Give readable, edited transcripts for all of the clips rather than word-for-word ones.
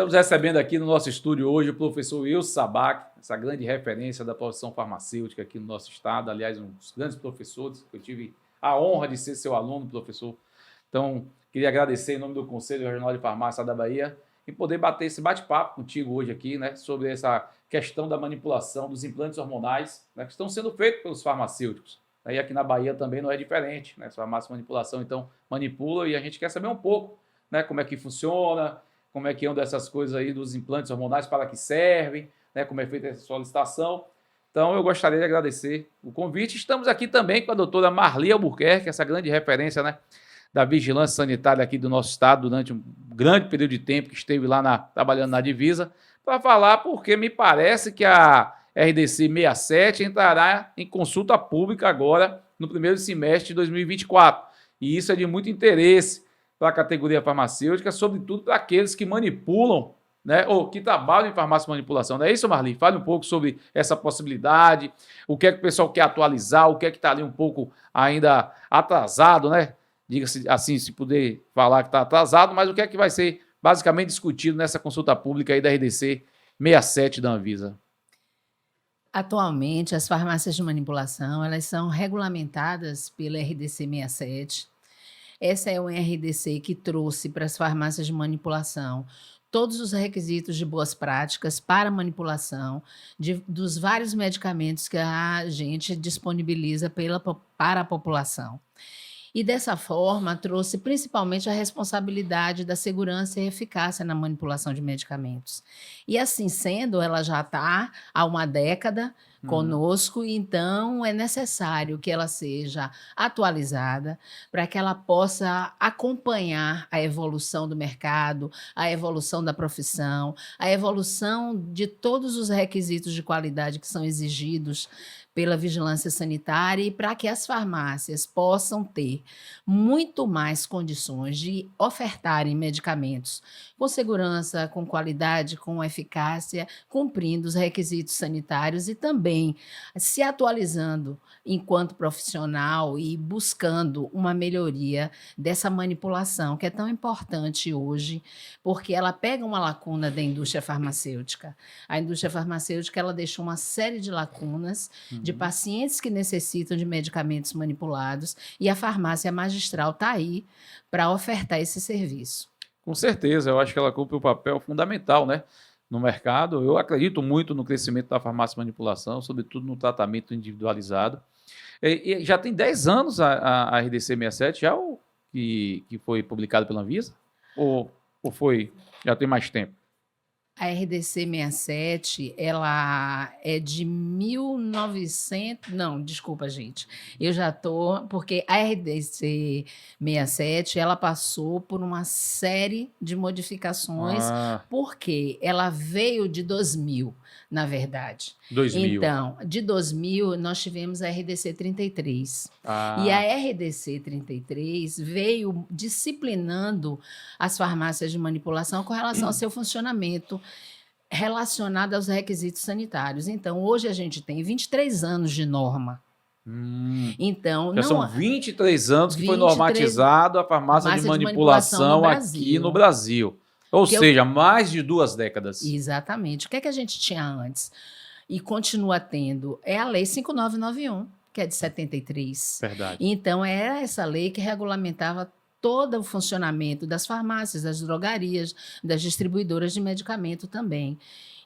Estamos recebendo aqui no nosso estúdio hoje o professor Wilson Sabac, essa grande referência da profissão farmacêutica aqui no nosso estado, aliás, um dos grandes professores, eu tive a honra de ser seu aluno, professor. Então, queria agradecer em nome do Conselho Regional de Farmácia da Bahia e poder bater esse bate-papo contigo hoje aqui, né, sobre essa questão da manipulação dos implantes hormonais, né, que estão sendo feitos pelos farmacêuticos. E aqui na Bahia também não é diferente, né, as farmácias de manipulação, então, manipulam e a gente quer saber um pouco, né, como é que funciona, como é que andam essas coisas aí dos implantes hormonais, para que servem, né, como é feita essa solicitação. Então, eu gostaria de agradecer o convite. Estamos aqui também com a doutora Marli Albuquerque, essa grande referência, né, da vigilância sanitária aqui do nosso estado durante um grande período de tempo que esteve lá trabalhando na divisa, para falar porque me parece que a RDC 67 entrará em consulta pública agora no primeiro semestre de 2024. E isso é de muito interesse para a categoria farmacêutica, sobretudo para aqueles que manipulam, né, ou que trabalham em farmácia de manipulação. Não é isso, Marli? Fale um pouco sobre essa possibilidade, o que é que o pessoal quer atualizar, o que é que está ali um pouco ainda atrasado, né? Diga-se assim, se puder falar que está atrasado, mas o que é que vai ser basicamente discutido nessa consulta pública aí da RDC 67 da Anvisa? Atualmente, as farmácias de manipulação, elas são regulamentadas pela RDC 67. Essa é uma RDC que trouxe para as farmácias de manipulação todos os requisitos de boas práticas para manipulação dos vários medicamentos que a gente disponibiliza para a população. E dessa forma trouxe principalmente a responsabilidade da segurança e eficácia na manipulação de medicamentos. E assim sendo, ela já está há uma década conosco, então é necessário que ela seja atualizada para que ela possa acompanhar a evolução do mercado, a evolução da profissão, a evolução de todos os requisitos de qualidade que são exigidos pela vigilância sanitária e para que as farmácias possam ter muito mais condições de ofertarem medicamentos com segurança, com qualidade, com eficácia, cumprindo os requisitos sanitários e também se atualizando enquanto profissional e buscando uma melhoria dessa manipulação, que é tão importante hoje, porque ela pega uma lacuna da indústria farmacêutica. A indústria farmacêutica ela deixou uma série de lacunas de pacientes que necessitam de medicamentos manipulados e a farmácia magistral está aí para ofertar esse serviço. Com certeza, eu acho que ela cumpre um papel fundamental, né, no mercado. Eu acredito muito no crescimento da farmácia de manipulação, sobretudo no tratamento individualizado. E já tem 10 anos a RDC 67, já que foi publicado pela Anvisa? Ou foi, já tem mais tempo? A RDC 67, ela é de 1900, não, desculpa, gente. Eu já porque a RDC 67, ela passou por uma série de modificações, porque ela veio de 2000, na verdade. 2000. Então, de 2000, nós tivemos a RDC 33. E a RDC 33 veio disciplinando as farmácias de manipulação com relação ao seu funcionamento relacionado aos requisitos sanitários. Então, hoje a gente tem 23 anos de norma. Então, já são 23 anos que foi normatizado a farmácia de manipulação aqui no Brasil. Ou seja, mais de 2 décadas. Exatamente. O que é que a gente tinha antes? E continua tendo? É a Lei 5991, que é de 73. Verdade. Então, era essa lei que regulamentava todo o funcionamento das farmácias, das drogarias, das distribuidoras de medicamento também.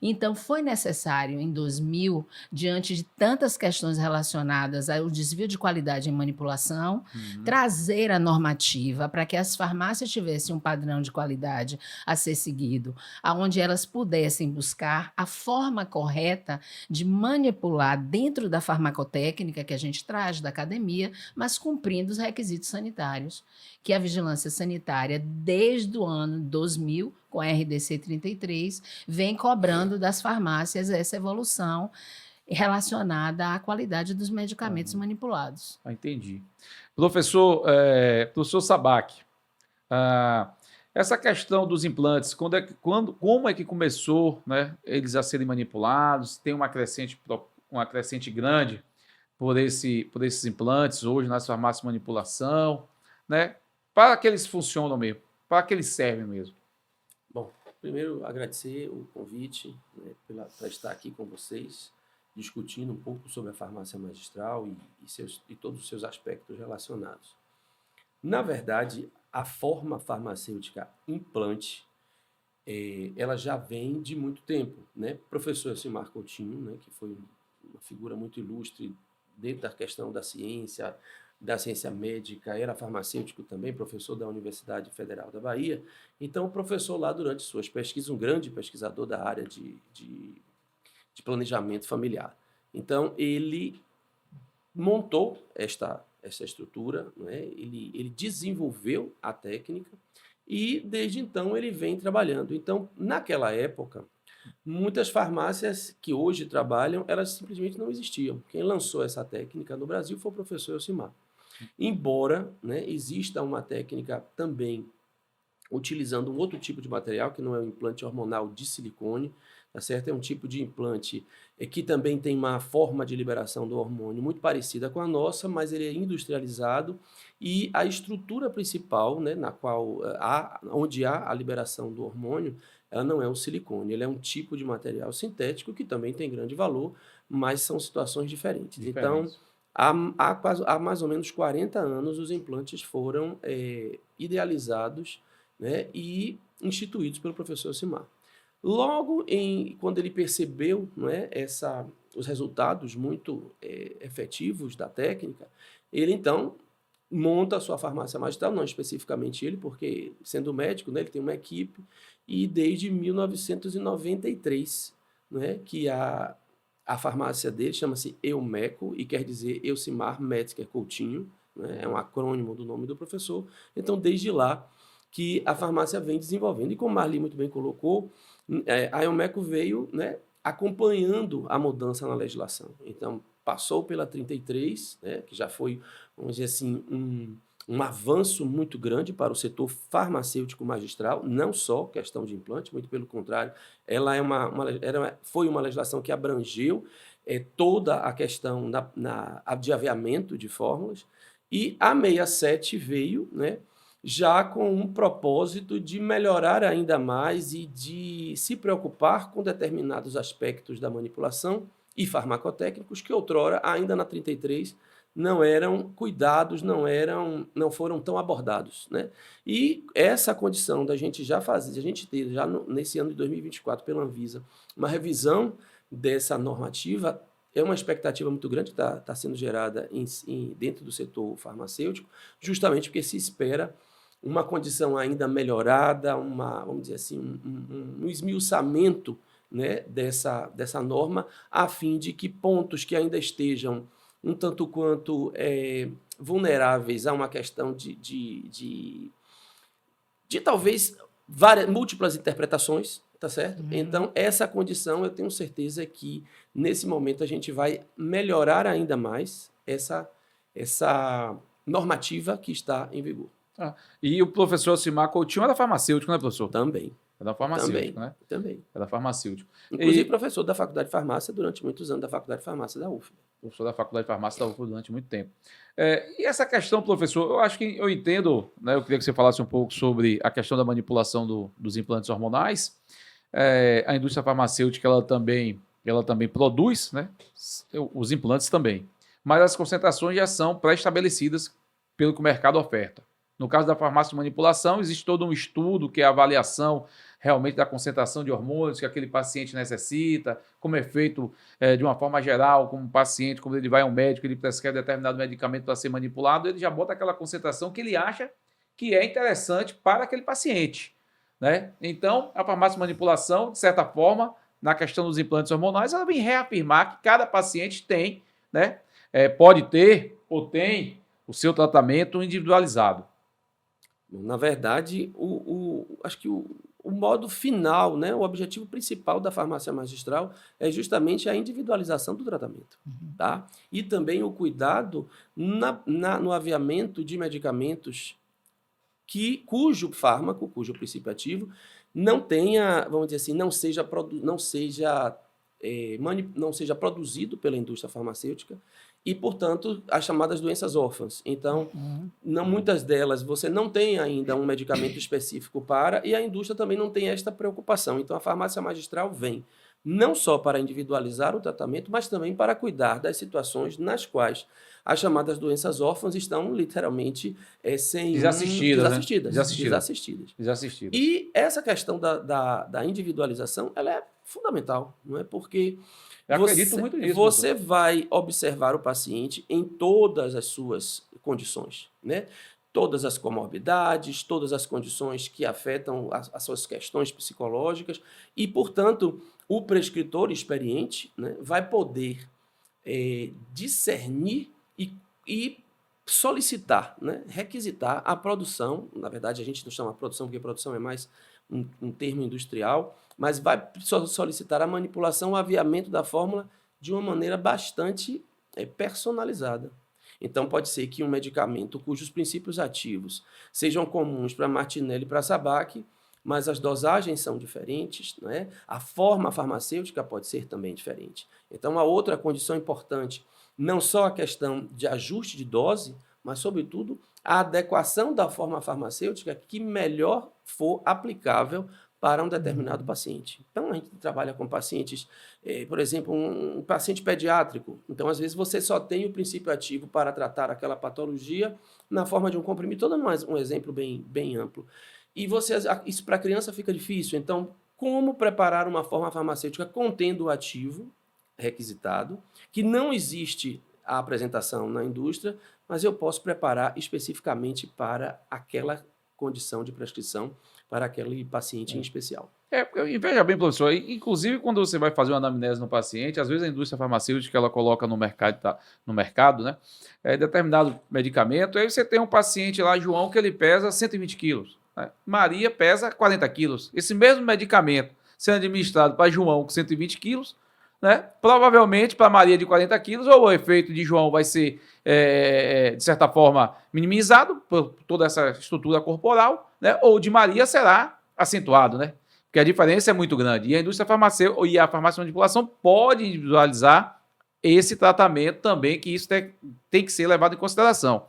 Então, foi necessário, em 2000, diante de tantas questões relacionadas ao desvio de qualidade em manipulação, trazer a normativa para que as farmácias tivessem um padrão de qualidade a ser seguido, onde elas pudessem buscar a forma correta de manipular dentro da farmacotécnica que a gente traz da academia, mas cumprindo os requisitos sanitários, que a vigilância sanitária, desde o ano 2000, com a RDC 33, vem cobrando das farmácias essa evolução relacionada à qualidade dos medicamentos manipulados. Entendi. Professor Sabac, essa questão dos implantes, como é que começou, né, eles a serem manipulados? Tem uma crescente grande por esses implantes hoje nas farmácias de manipulação, né? Para que eles funcionam mesmo, para que eles servem mesmo. Bom, Primeiro, agradecer o convite, né, para estar aqui com vocês, discutindo um pouco sobre a farmácia magistral e todos os seus aspectos relacionados. Na verdade, a forma farmacêutica implante, ela já vem de muito tempo, né? O professor Elcimar Coutinho, né, que foi uma figura muito ilustre dentro da questão da ciência médica, era farmacêutico também, professor da Universidade Federal da Bahia. Então, o professor lá, durante suas pesquisas, um grande pesquisador da área de planejamento familiar. Então, ele montou essa estrutura, né? Ele desenvolveu a técnica e, desde então, ele vem trabalhando. Então, naquela época, muitas farmácias que hoje trabalham, elas simplesmente não existiam. Quem lançou essa técnica no Brasil foi o professor Elcimar. Embora, né, exista uma técnica também utilizando um outro tipo de material, que não é o implante hormonal de silicone, tá certo? É um tipo de implante que também tem uma forma de liberação do hormônio muito parecida com a nossa, mas ele é industrializado e a estrutura principal, né, na qual onde há a liberação do hormônio, ela não é o silicone, ele é um tipo de material sintético que também tem grande valor, mas são situações diferentes. Então, há mais ou menos 40 anos, os implantes foram idealizados, né, e instituídos pelo professor Elcimar. Logo, quando ele percebeu, né, os resultados muito efetivos da técnica, ele então monta a sua farmácia magistral, não especificamente ele, porque sendo médico, né, ele tem uma equipe, e desde 1993, né, que a farmácia dele chama-se Eumeco, e quer dizer Elcimar Metzger Coutinho, né, é um acrônimo do nome do professor. Então, desde lá que a farmácia vem desenvolvendo. E como Marli muito bem colocou, a Eumeco veio, né, acompanhando a mudança na legislação. Então, passou pela 33, né, que já foi, vamos dizer assim, um avanço muito grande para o setor farmacêutico magistral, não só questão de implante, muito pelo contrário, ela foi uma legislação que abrangeu toda a questão de aviamento de fórmulas, e a 67 veio, né, já com um propósito de melhorar ainda mais e de se preocupar com determinados aspectos da manipulação e farmacotécnicos que outrora, ainda na 33, não eram cuidados, não foram tão abordados, né? E essa condição da gente já fazer, a gente ter já nesse ano de 2024 pela Anvisa uma revisão dessa normativa é uma expectativa muito grande que está sendo gerada dentro do setor farmacêutico, justamente porque se espera uma condição ainda melhorada, vamos dizer assim, um esmiuçamento, né, dessa norma, a fim de que pontos que ainda estejam um tanto quanto vulneráveis a uma questão de talvez múltiplas interpretações, tá certo? Então, essa condição, eu tenho certeza que, nesse momento, a gente vai melhorar ainda mais essa normativa que está em vigor. E o professor Elcimar Coutinho era farmacêutico, né, professor? Também. Era farmacêutico, né? Também. Era farmacêutico. Inclusive, professor da Faculdade de Farmácia durante muitos anos, da Faculdade de Farmácia da UFBA. Professor da Faculdade de Farmácia da UFBA durante muito tempo. E essa questão, professor, eu acho que eu entendo, né? Eu queria que você falasse um pouco sobre a questão da manipulação dos implantes hormonais. A indústria farmacêutica, ela também produz, né, os implantes também. Mas as concentrações já são pré-estabelecidas pelo que o mercado oferta. No caso da farmácia de manipulação, existe todo um estudo que é a avaliação realmente da concentração de hormônios que aquele paciente necessita, como é feito de uma forma geral, como um paciente, quando ele vai a um médico, ele prescreve determinado medicamento para ser manipulado, ele já bota aquela concentração que ele acha que é interessante para aquele paciente, né? Então, a farmácia de manipulação, de certa forma, na questão dos implantes hormonais, ela vem reafirmar que cada paciente tem, né, pode ter ou tem o seu tratamento individualizado. Na verdade, acho que o modo final, né, o objetivo principal da farmácia magistral é justamente a individualização do tratamento. Tá? E também o cuidado no aviamento de medicamentos cujo fármaco, cujo princípio ativo, não tenha, vamos dizer assim, não seja produzido pela indústria farmacêutica e, portanto, as chamadas doenças órfãs. Então, muitas delas você não tem ainda um medicamento específico para, e a indústria também não tem esta preocupação. Então, a farmácia magistral vem não só para individualizar o tratamento, mas também para cuidar das situações nas quais as chamadas doenças órfãs estão literalmente Desassistidas. desassistidas. E essa questão da individualização, ela é fundamental, não é? Porque Eu acredito muito nisso. você vai observar o paciente em todas as suas condições, né? Todas as comorbidades, todas as condições que afetam as suas questões psicológicas e, portanto, o prescritor experiente, né, vai poder discernir e solicitar, né, requisitar a produção. Na verdade, a gente não chama produção porque produção é mais um termo industrial, mas vai solicitar a manipulação, o aviamento da fórmula de uma maneira bastante personalizada. Então, pode ser que um medicamento cujos princípios ativos sejam comuns para Martinelli e para Sabac, mas as dosagens são diferentes, né? A forma farmacêutica pode ser também diferente. Então, a outra condição importante, não só a questão de ajuste de dose, mas, sobretudo, a adequação da forma farmacêutica que melhor for aplicável para um determinado paciente. Então, a gente trabalha com pacientes, por exemplo, um paciente pediátrico. Então, às vezes, você só tem o princípio ativo para tratar aquela patologia na forma de um comprimido. Estou dando um exemplo bem amplo. E isso para a criança fica difícil. Então, como preparar uma forma farmacêutica contendo o ativo requisitado, que não existe a apresentação na indústria, mas eu posso preparar especificamente para aquela condição de prescrição, para aquele paciente em especial. E veja bem, professor, inclusive quando você vai fazer uma anamnese no paciente, às vezes a indústria farmacêutica ela coloca no mercado, né, determinado medicamento, aí você tem um paciente lá, João, que ele pesa 120 quilos, né? Maria pesa 40 quilos. Esse mesmo medicamento sendo administrado para João com 120 quilos, né, provavelmente para Maria de 40 quilos, ou o efeito de João vai ser, de certa forma, minimizado por toda essa estrutura corporal, né, ou de Maria será acentuado, né? Porque a diferença é muito grande. E a indústria farmacêutica e a farmácia de manipulação pode individualizar esse tratamento também, que isso tem que ser levado em consideração.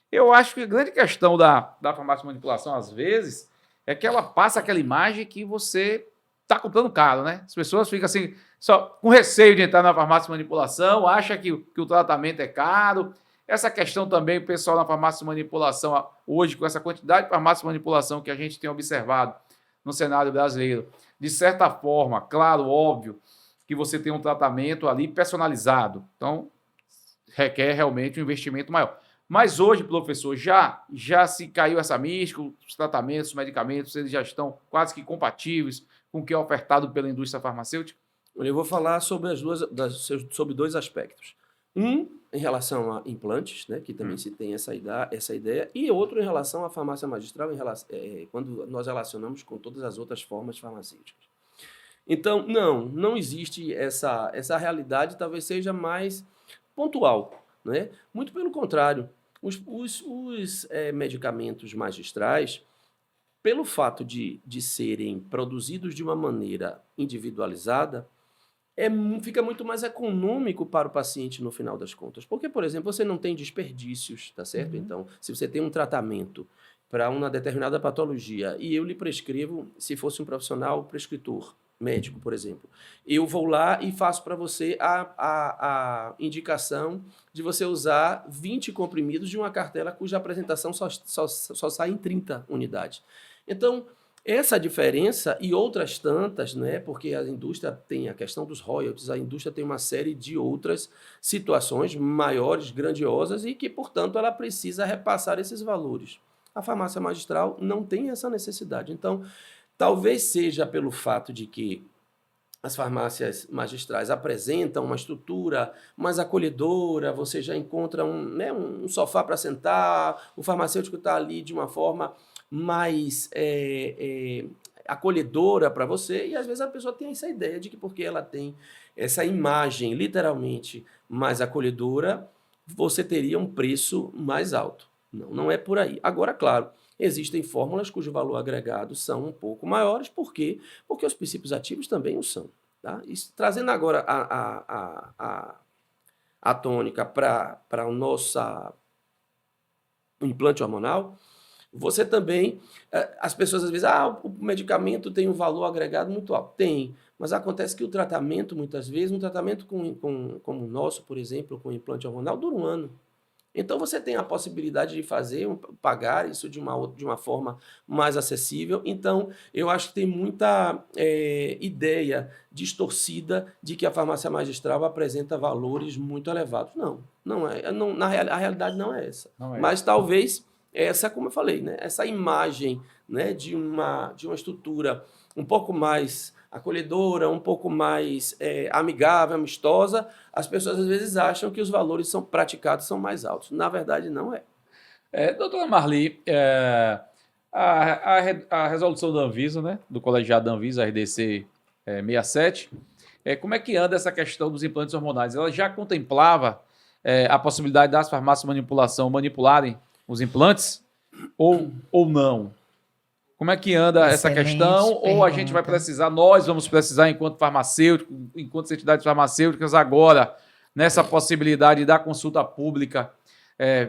Eu acho que a grande questão da farmácia de manipulação, às vezes, é que ela passa aquela imagem que você está comprando caro, né? As pessoas ficam assim, só com receio de entrar na farmácia de manipulação, acha que o tratamento é caro. Essa questão também, o pessoal na farmácia de manipulação, hoje, com essa quantidade de farmácia de manipulação que a gente tem observado no cenário brasileiro, de certa forma, claro, óbvio, que você tem um tratamento ali personalizado. Então, requer realmente um investimento maior. Mas hoje, professor, já se caiu essa mística, os tratamentos, os medicamentos, eles já estão quase que compatíveis com o que é ofertado pela indústria farmacêutica? Eu vou falar sobre sobre dois aspectos. Um, em relação a implantes, né, que também se tem essa ideia, e outro em relação à farmácia magistral, quando nós relacionamos com todas as outras formas farmacêuticas. Então, não existe essa realidade, talvez seja mais pontual, né? Muito pelo contrário, os medicamentos magistrais, pelo fato de serem produzidos de uma maneira individualizada, fica muito mais econômico para o paciente no final das contas. Porque, por exemplo, você não tem desperdícios, tá certo? Então, se você tem um tratamento para uma determinada patologia e eu lhe prescrevo, se fosse um profissional prescritor, médico, por exemplo, eu vou lá e faço para você a indicação de você usar 20 comprimidos de uma cartela cuja apresentação só sai em 30 unidades. Então, essa diferença e outras tantas, né, porque a indústria tem a questão dos royalties, a indústria tem uma série de outras situações maiores, grandiosas, e que, portanto, ela precisa repassar esses valores. A farmácia magistral não tem essa necessidade. Então, talvez seja pelo fato de que as farmácias magistrais apresentam uma estrutura mais acolhedora, você já encontra um sofá para sentar, o farmacêutico está ali de uma forma mais acolhedora para você, e às vezes a pessoa tem essa ideia de que porque ela tem essa imagem literalmente mais acolhedora, você teria um preço mais alto. Não é por aí. Agora, claro, existem fórmulas cujo valor agregado são um pouco maiores, por quê? Porque os princípios ativos também o são. Tá? Trazendo agora a a tônica para o implante hormonal, você também, as pessoas às vezes, o medicamento tem um valor agregado muito alto. Tem, mas acontece que o tratamento, muitas vezes, um tratamento como o nosso, por exemplo, com implante hormonal, dura 1 ano. Então você tem a possibilidade de pagar isso de uma forma mais acessível. Então eu acho que tem muita ideia distorcida de que a farmácia magistral apresenta valores muito elevados. Não é. A realidade não é essa. Não é. Mas talvez essa, como eu falei, né, essa imagem, né, de uma estrutura um pouco mais acolhedora, um pouco mais amigável, amistosa, as pessoas às vezes acham que os valores praticados são mais altos. Na verdade, não é. Doutora Marli, a resolução da Anvisa, né, do colegiado da Anvisa, RDC 67, como é que anda essa questão dos implantes hormonais? Ela já contemplava a possibilidade das farmácias de manipulação manipularem os implantes ou não? Como é que anda essa questão? Pergunta. Ou a gente vai precisar, nós vamos precisar, enquanto farmacêutico, enquanto entidades farmacêuticas, agora, nessa possibilidade da consulta pública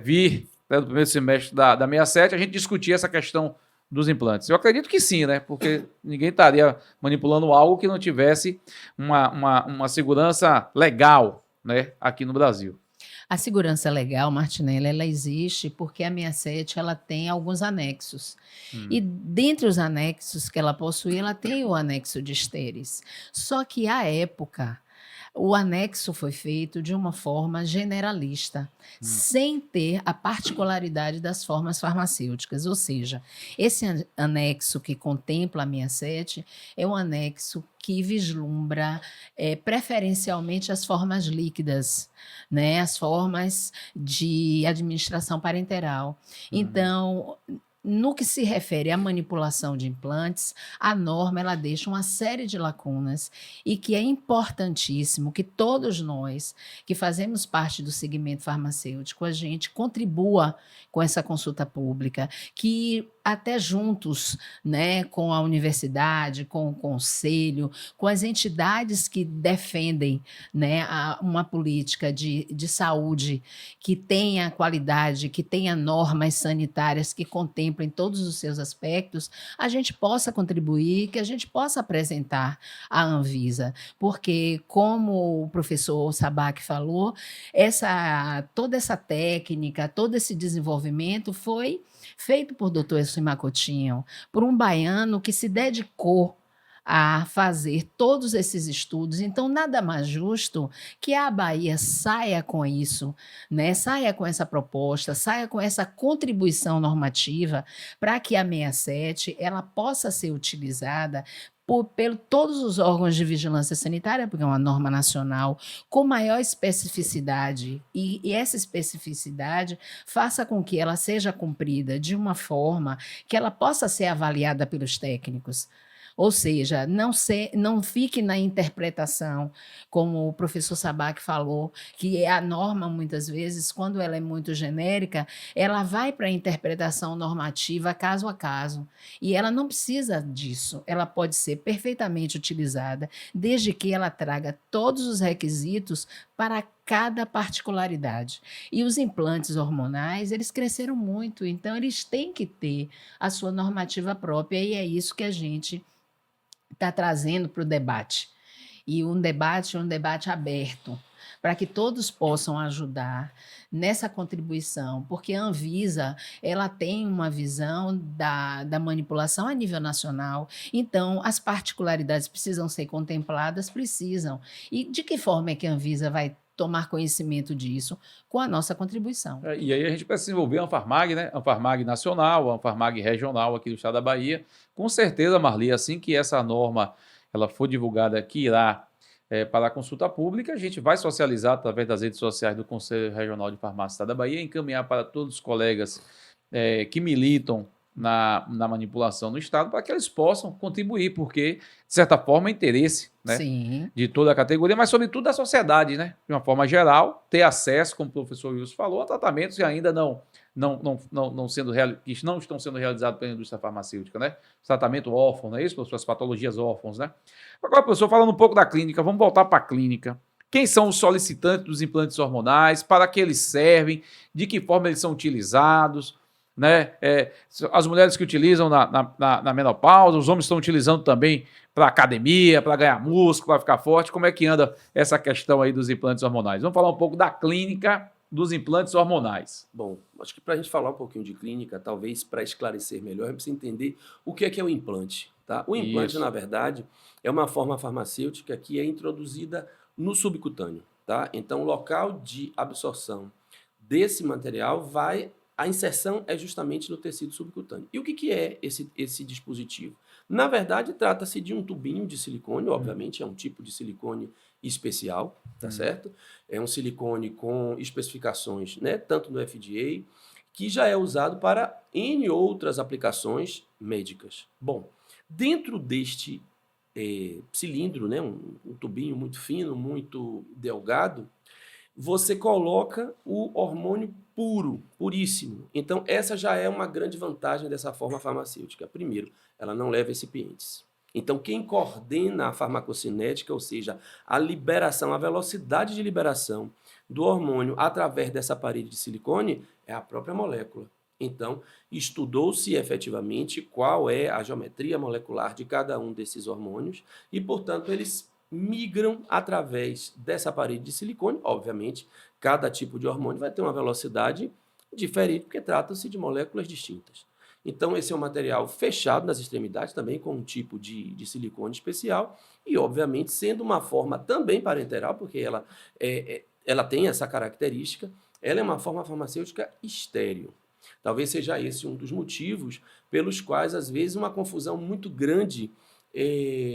vir no primeiro semestre da 67, a gente discutir essa questão dos implantes? Eu acredito que sim, né? Porque ninguém estaria manipulando algo que não tivesse uma segurança legal, né, aqui no Brasil. A segurança legal, Martinelli, ela existe porque a 67 ela tem alguns anexos. E dentre os anexos que ela possui, ela tem o anexo de estéreis. Só que, à época, o anexo foi feito de uma forma generalista, sem ter a particularidade das formas farmacêuticas. Ou seja, esse anexo que contempla a 67 é um anexo que vislumbra preferencialmente as formas líquidas, né? As formas de administração parenteral. Então, no que se refere à manipulação de implantes, a norma ela deixa uma série de lacunas e que é importantíssimo que todos nós que fazemos parte do segmento farmacêutico, a gente contribua com essa consulta pública, que até juntos, né, com a universidade, com o conselho, com as entidades que defendem, né, uma política de saúde que tenha qualidade, que tenha normas sanitárias que contemplem todos os seus aspectos, a gente possa contribuir, que a gente possa apresentar à Anvisa. Porque, como o professor Sabac falou, toda essa técnica, todo esse desenvolvimento foi feito por Dr. Elcimar Coutinho, por um baiano que se dedicou a fazer todos esses estudos. Então, nada mais justo que a Bahia saia com isso, né? Saia com essa proposta, saia com essa contribuição normativa para que a 67 ela possa ser utilizada por todos os órgãos de vigilância sanitária, porque é uma norma nacional, com maior especificidade, e essa especificidade faça com que ela seja cumprida de uma forma que ela possa ser avaliada pelos técnicos. Ou seja, não fique na interpretação, como o professor Sabac falou, que a norma, muitas vezes, quando ela é muito genérica, ela vai para a interpretação normativa caso a caso. E ela não precisa disso. Ela pode ser perfeitamente utilizada, desde que ela traga todos os requisitos para cada particularidade. E os implantes hormonais, eles cresceram muito, então eles têm que ter a sua normativa própria, e é isso que a gente está trazendo para o debate. E um debate aberto, para que todos possam ajudar nessa contribuição, porque a Anvisa ela tem uma visão da manipulação a nível nacional, então as particularidades precisam ser contempladas, precisam. E de que forma é que a Anvisa vai tomar conhecimento disso? Com a nossa contribuição. E aí a gente precisa desenvolver a Anfarmag, né? A Anfarmag nacional, a Anfarmag regional aqui do estado da Bahia. Com certeza, Marli, assim que essa norma ela for divulgada, que irá para a consulta pública, a gente vai socializar através das redes sociais do Conselho Regional de Farmácia do estado da Bahia, encaminhar para todos os colegas que militam na manipulação no estado, para que eles possam contribuir, porque, de certa forma, é interesse, né, Sim, de toda a categoria, mas, sobretudo, da sociedade, né, de uma forma geral, ter acesso, como o professor Wilson falou, a tratamentos que ainda não estão sendo realizados pela indústria farmacêutica, né? Tratamento órfão, não é isso, professor? As patologias órfãos, né? Agora, professor, falando um pouco da clínica, vamos voltar para a clínica. Quem são os solicitantes dos implantes hormonais, para que eles servem, de que forma eles são utilizados, né? As mulheres que utilizam na menopausa, os homens estão utilizando também para academia, para ganhar músculo, para ficar forte. Como é que anda essa questão aí dos implantes hormonais? Vamos falar um pouco da clínica dos implantes hormonais. Bom, acho que para a gente falar um pouquinho de clínica, talvez para esclarecer melhor, a gente precisa entender o que é o implante. Tá? O implante, Isso. na verdade, é uma forma farmacêutica que é introduzida no subcutâneo. Tá? Então, o local de absorção desse material a inserção é justamente no tecido subcutâneo. E o que é esse dispositivo? Na verdade, trata-se de um tubinho de silicone, obviamente, é um tipo de silicone especial, tá certo? É um silicone com especificações, né, tanto no FDA, que já é usado para N outras aplicações médicas. Bom, dentro deste cilindro, né, um tubinho muito fino, muito delgado, você coloca o hormônio puro, puríssimo. Então, essa já é uma grande vantagem dessa forma farmacêutica. Primeiro, ela não leva recipientes. Então, quem coordena a farmacocinética, ou seja, a liberação, a velocidade de liberação do hormônio através dessa parede de silicone, é a própria molécula. Então, estudou-se efetivamente qual é a geometria molecular de cada um desses hormônios e, portanto, eles migram através dessa parede de silicone. Obviamente, cada tipo de hormônio vai ter uma velocidade diferente, porque trata-se de moléculas distintas. Então, esse é um material fechado nas extremidades, também com um tipo de silicone especial, e, obviamente, sendo uma forma também parenteral, porque ela tem essa característica, ela é uma forma farmacêutica estéril. Talvez seja esse um dos motivos pelos quais, às vezes, uma confusão muito grande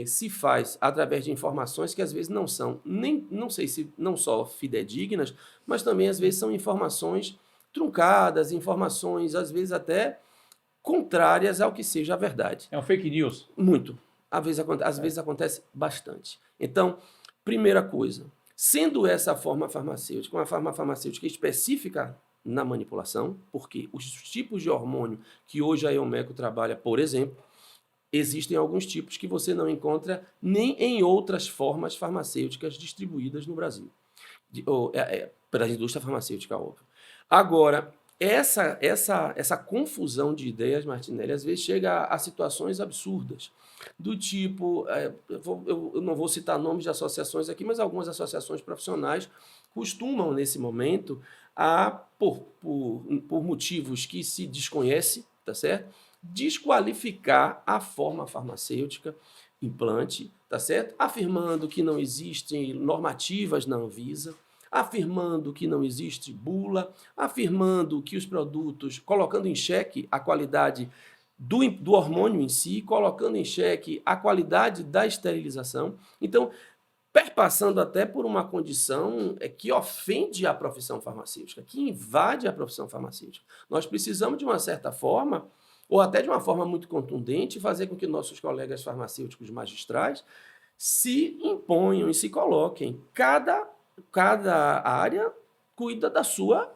se faz através de informações que às vezes não são, não sei se não só fidedignas, mas também às vezes são informações truncadas, informações às vezes até contrárias ao que seja a verdade. É um fake news? Muito. Às vezes acontece bastante. Então, primeira coisa, sendo essa forma farmacêutica uma forma farmacêutica específica na manipulação, porque os tipos de hormônio que hoje a Eumeko trabalha, por exemplo, existem alguns tipos que você não encontra nem em outras formas farmacêuticas distribuídas no Brasil, pela indústria farmacêutica, óbvio. Agora, essa confusão de ideias, Martinelli, às vezes chega a situações absurdas, do tipo, eu não vou citar nomes de associações aqui, mas algumas associações profissionais costumam, nesse momento, por motivos que se desconhece, tá certo? Desqualificar a forma farmacêutica implante, tá certo? Afirmando que não existem normativas na Anvisa, afirmando que não existe bula, afirmando que os produtos, colocando em xeque a qualidade do hormônio em si, colocando em xeque a qualidade da esterilização. Então, perpassando até por uma condição que ofende a profissão farmacêutica, que invade a profissão farmacêutica. Nós precisamos, de uma certa forma, ou até de uma forma muito contundente, fazer com que nossos colegas farmacêuticos magistrais se imponham e se coloquem. Cada área cuida da sua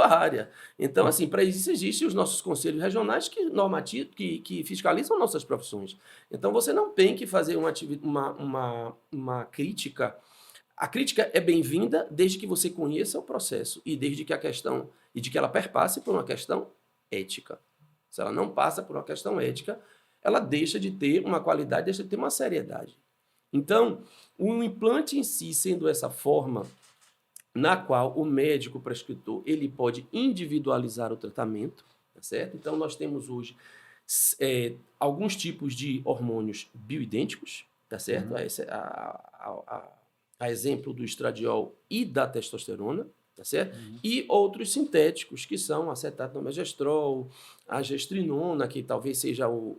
área. Então, assim, para isso existem os nossos conselhos regionais que fiscalizam nossas profissões. Então, você não tem que fazer uma crítica. A crítica é bem-vinda desde que você conheça o processo e desde que ela perpasse por uma questão ética. Se ela não passa por uma questão ética, ela deixa de ter uma qualidade, deixa de ter uma seriedade. Então, o implante em si, sendo essa forma na qual o médico prescritor ele pode individualizar o tratamento, tá certo? Então, nós temos hoje alguns tipos de hormônios bioidênticos, tá certo? A exemplo do estradiol e da testosterona, tá certo? E outros sintéticos, que são acetato do megestrol, a gestrinona, que talvez seja o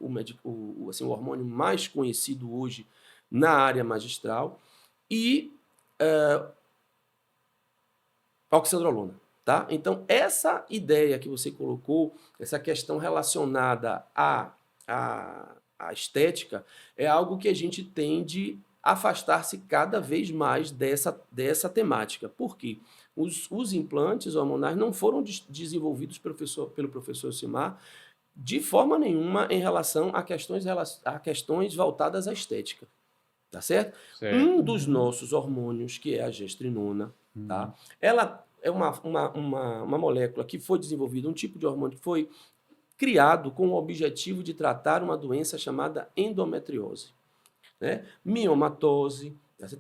hormônio mais conhecido hoje na área magistral, e oxandrolona, tá? Então, essa ideia que você colocou, essa questão relacionada à estética, é algo que a gente tende a afastar-se cada vez mais dessa temática. Por quê? Os implantes hormonais não foram desenvolvidos pelo professor Simar de forma nenhuma em relação a questões voltadas à estética. tá certo? Certo. Um dos nossos hormônios, que é a gestrinona, tá? Ela é uma molécula que foi desenvolvida, um tipo de hormônio que foi criado com o objetivo de tratar uma doença chamada endometriose, né? Miomatose,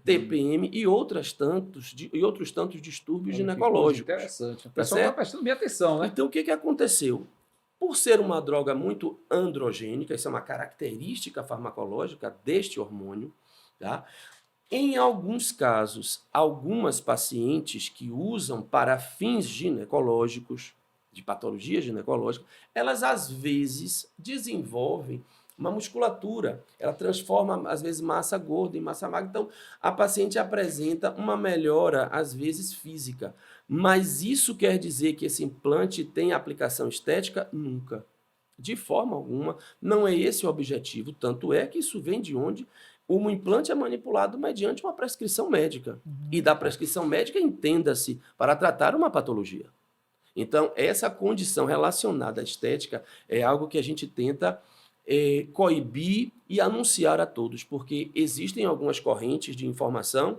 TPM e outros tantos distúrbios Olha que coisa ginecológicos. interessante. O Tá pessoal está certo? prestando bem atenção, né? Então, o que aconteceu? Por ser uma droga muito androgênica, isso é uma característica farmacológica deste hormônio, tá? Em alguns casos, algumas pacientes que usam para fins ginecológicos, de patologia ginecológica, elas às vezes desenvolvem uma musculatura, ela transforma às vezes massa gorda em massa magra, então a paciente apresenta uma melhora às vezes física, mas isso quer dizer que esse implante tem aplicação estética? Nunca. De forma alguma, não é esse o objetivo, tanto é que isso vem de onde o implante é manipulado mediante uma prescrição médica. E da prescrição médica, entenda-se, para tratar uma patologia. Então, essa condição relacionada à estética é algo que a gente tenta coibir e anunciar a todos, porque existem algumas correntes de informação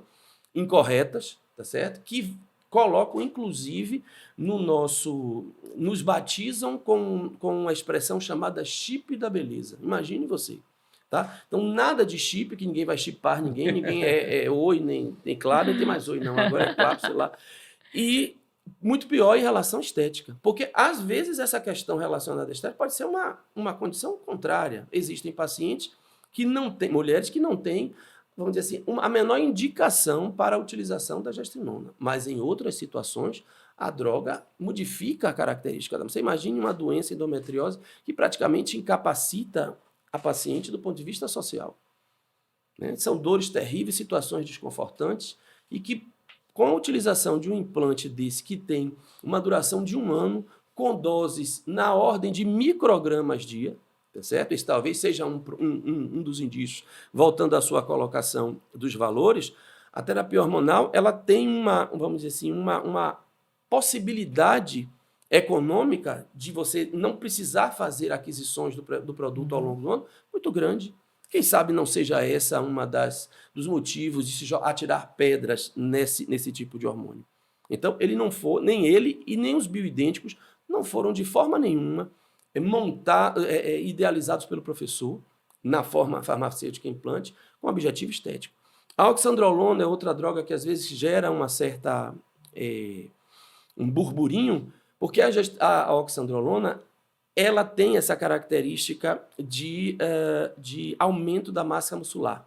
incorretas, tá certo? Que colocam, inclusive, nos batizam com uma expressão chamada chip da beleza. Imagine você. Tá? Então, nada de chip, que ninguém vai chipar ninguém é oi, nem claro, nem tem mais oi, não. Agora é claro, sei lá. E muito pior em relação à estética. Porque, às vezes, essa questão relacionada à estética pode ser uma condição contrária. Existem pacientes que não têm, mulheres que não têm, vamos dizer assim, a menor indicação para a utilização da gestrinona. Mas, em outras situações, a droga modifica a característica da. Você imagine uma doença endometriose que praticamente incapacita a paciente do ponto de vista social. Né? São dores terríveis, situações desconfortantes e que, com a utilização de um implante desse que tem uma duração de 1 ano, com doses na ordem de microgramas dia, tá certo? Esse talvez seja um dos indícios, voltando à sua colocação dos valores, a terapia hormonal ela tem vamos dizer assim, uma possibilidade econômica de você não precisar fazer aquisições do produto ao longo do ano muito grande. Quem sabe não seja essa uma dos motivos de se atirar pedras nesse tipo de hormônio. Então, nem ele e nem os bioidênticos não foram de forma nenhuma idealizados pelo professor na forma farmacêutica implante com objetivo estético. A oxandrolona é outra droga que às vezes gera uma certa um burburinho, porque a oxandrolona ela tem essa característica de aumento da massa muscular.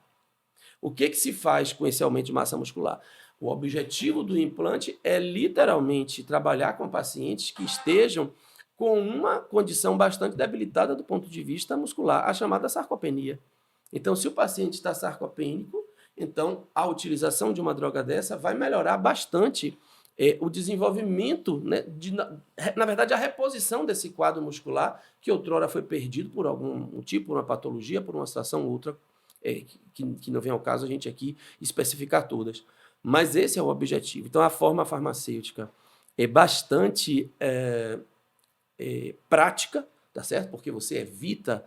O que se faz com esse aumento de massa muscular? O objetivo do implante é literalmente trabalhar com pacientes que estejam com uma condição bastante debilitada do ponto de vista muscular, a chamada sarcopenia. Então, se o paciente está sarcopênico, então a utilização de uma droga dessa vai melhorar bastante o desenvolvimento, né, na verdade, a reposição desse quadro muscular que outrora foi perdido por algum motivo, por uma patologia, por uma situação ou outra, que não vem ao caso a gente aqui especificar todas. Mas esse é o objetivo. Então, a forma farmacêutica é bastante prática, tá certo? Porque você evita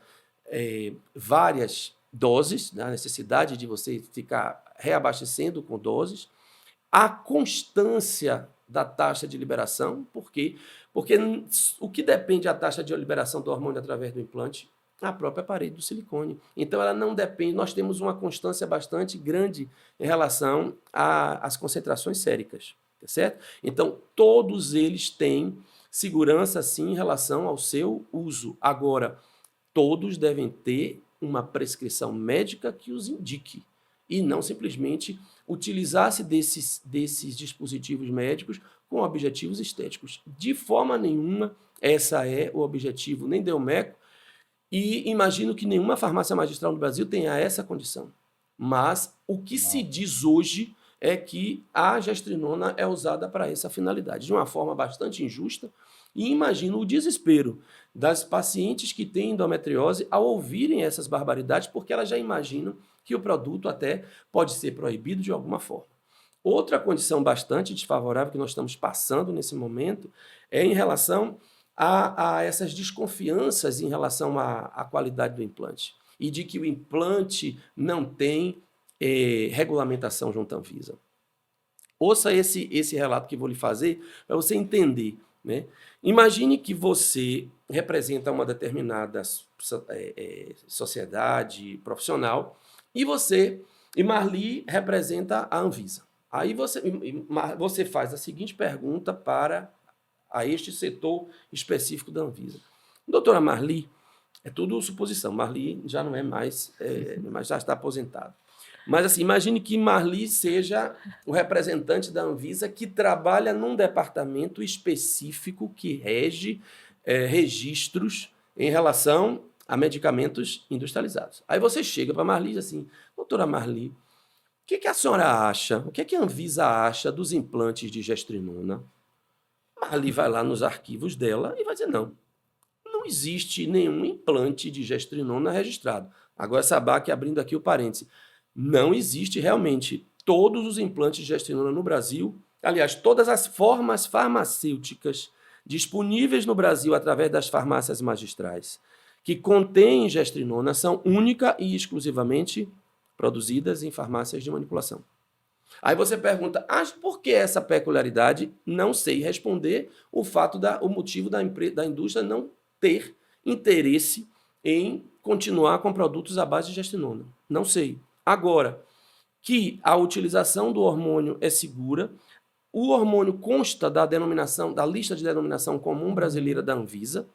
várias doses, né? A necessidade de você ficar reabastecendo com doses. A constância da taxa de liberação, por quê? Porque o que depende da taxa de liberação do hormônio através do implante? A própria parede do silicone. Então, ela não depende, nós temos uma constância bastante grande em relação às concentrações séricas, tá certo? Então, todos eles têm segurança, sim, em relação ao seu uso. Agora, todos devem ter uma prescrição médica que os indique e não simplesmente utilizar-se desses dispositivos médicos com objetivos estéticos. De forma nenhuma, essa é o objetivo nem do Elmeco, e imagino que nenhuma farmácia magistral no Brasil tenha essa condição. Mas o que se diz hoje é que a gestrinona é usada para essa finalidade, de uma forma bastante injusta, e imagino o desespero das pacientes que têm endometriose ao ouvirem essas barbaridades, porque elas já imaginam que o produto até pode ser proibido de alguma forma. Outra condição bastante desfavorável que nós estamos passando nesse momento é em relação a essas desconfianças em relação à qualidade do implante e de que o implante não tem regulamentação junto à Anvisa. Ouça esse relato que vou lhe fazer para você entender, né? Imagine que você representa uma determinada sociedade profissional e Marli representa a Anvisa. Aí você faz a seguinte pergunta para a este setor específico da Anvisa. Doutora Marli, é tudo suposição, Marli já não é mais, mas já está aposentado. Mas assim, imagine que Marli seja o representante da Anvisa que trabalha num departamento específico que rege registros em relação a medicamentos industrializados. Aí você chega para Marli e diz assim, doutora Marli, o que a senhora acha, o que a Anvisa acha dos implantes de gestrinona? Marli vai lá nos arquivos dela e vai dizer, não existe nenhum implante de gestrinona registrado. Agora, Sabac, abrindo aqui o parêntese, não existe realmente todos os implantes de gestrinona no Brasil, aliás, todas as formas farmacêuticas disponíveis no Brasil através das farmácias magistrais que contêm gestrinona são única e exclusivamente produzidas em farmácias de manipulação. Aí você pergunta, por que essa peculiaridade? Não sei responder o motivo da indústria não ter interesse em continuar com produtos à base de gestrinona. Não sei. Agora, que a utilização do hormônio é segura, o hormônio consta da lista de denominação comum brasileira da Anvisa,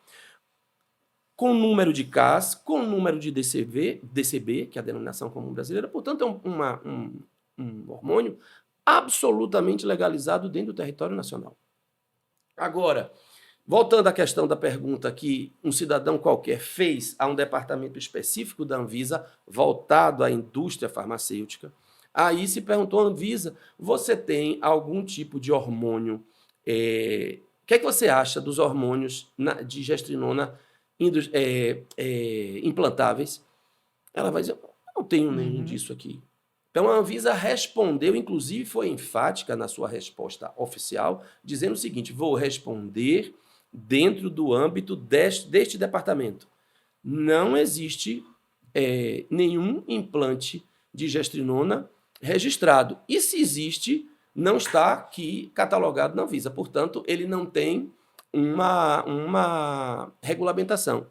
com número de CAS, com número de DCB, que é a denominação comum brasileira, portanto, é um hormônio absolutamente legalizado dentro do território nacional. Agora, voltando à questão da pergunta que um cidadão qualquer fez a um departamento específico da Anvisa, voltado à indústria farmacêutica, aí se perguntou, Anvisa, você tem algum tipo de hormônio? O que é que você acha dos hormônios de gestrinona implantáveis? Ela vai dizer, não tenho nenhum disso aqui. Então, a Anvisa respondeu, inclusive foi enfática na sua resposta oficial, dizendo o seguinte, vou responder dentro do âmbito deste departamento. Não existe nenhum implante de gestrinona registrado. E se existe, não está aqui catalogado na Anvisa. Portanto, ele não tem uma regulamentação.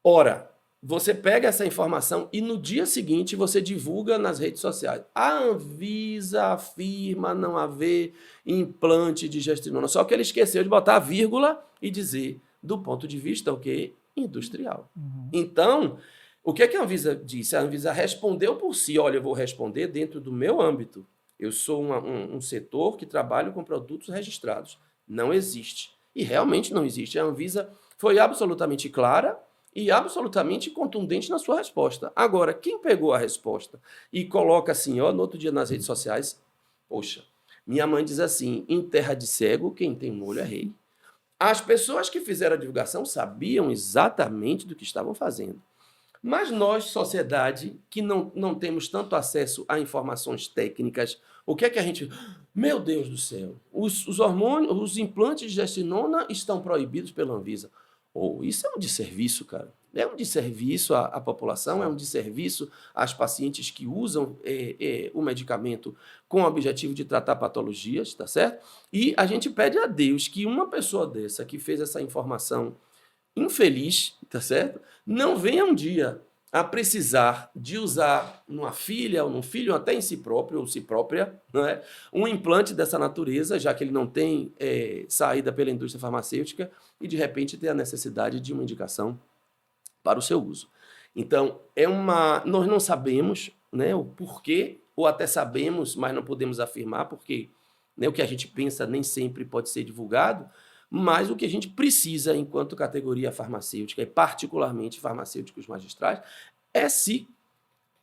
Ora, você pega essa informação e no dia seguinte você divulga nas redes sociais. A Anvisa afirma não haver implante de gestrinona. Só que ele esqueceu de botar a vírgula e dizer do ponto de vista o quê? Industrial. Então, o que a Anvisa disse? A Anvisa respondeu por si. Olha, eu vou responder dentro do meu âmbito. Eu sou um setor que trabalha com produtos registrados. Não existe. E realmente não existe. A Anvisa foi absolutamente clara e absolutamente contundente na sua resposta. Agora, quem pegou a resposta e coloca assim, no outro dia nas redes sociais, poxa, minha mãe diz assim, em terra de cego, quem tem um olho é rei. As pessoas que fizeram a divulgação sabiam exatamente do que estavam fazendo. Mas nós, sociedade, que não temos tanto acesso a informações técnicas, o que é que a gente... Meu Deus do céu, os hormônios, os implantes de gestrinona estão proibidos pela Anvisa. Isso é um desserviço, cara. É um desserviço à população, é um desserviço às pacientes que usam o medicamento com o objetivo de tratar patologias, tá certo? E a gente pede a Deus que uma pessoa dessa que fez essa informação infeliz, tá certo? Não venha um dia a precisar de usar numa filha ou num filho, até em si próprio ou si própria, não é? Um implante dessa natureza, já que ele não tem saída pela indústria farmacêutica e, de repente, ter a necessidade de uma indicação para o seu uso. Então, nós não sabemos, né, o porquê, ou até sabemos, mas não podemos afirmar, porque o que a gente pensa nem sempre pode ser divulgado, mas o que a gente precisa, enquanto categoria farmacêutica, e particularmente farmacêuticos magistrais, é se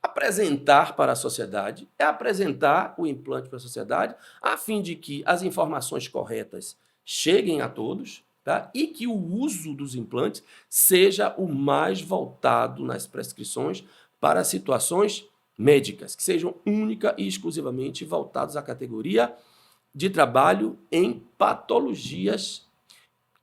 apresentar para a sociedade, é apresentar o implante para a sociedade, a fim de que as informações corretas cheguem a todos, tá? E que o uso dos implantes seja o mais voltado nas prescrições para situações médicas, que sejam única e exclusivamente voltados à categoria de trabalho em patologias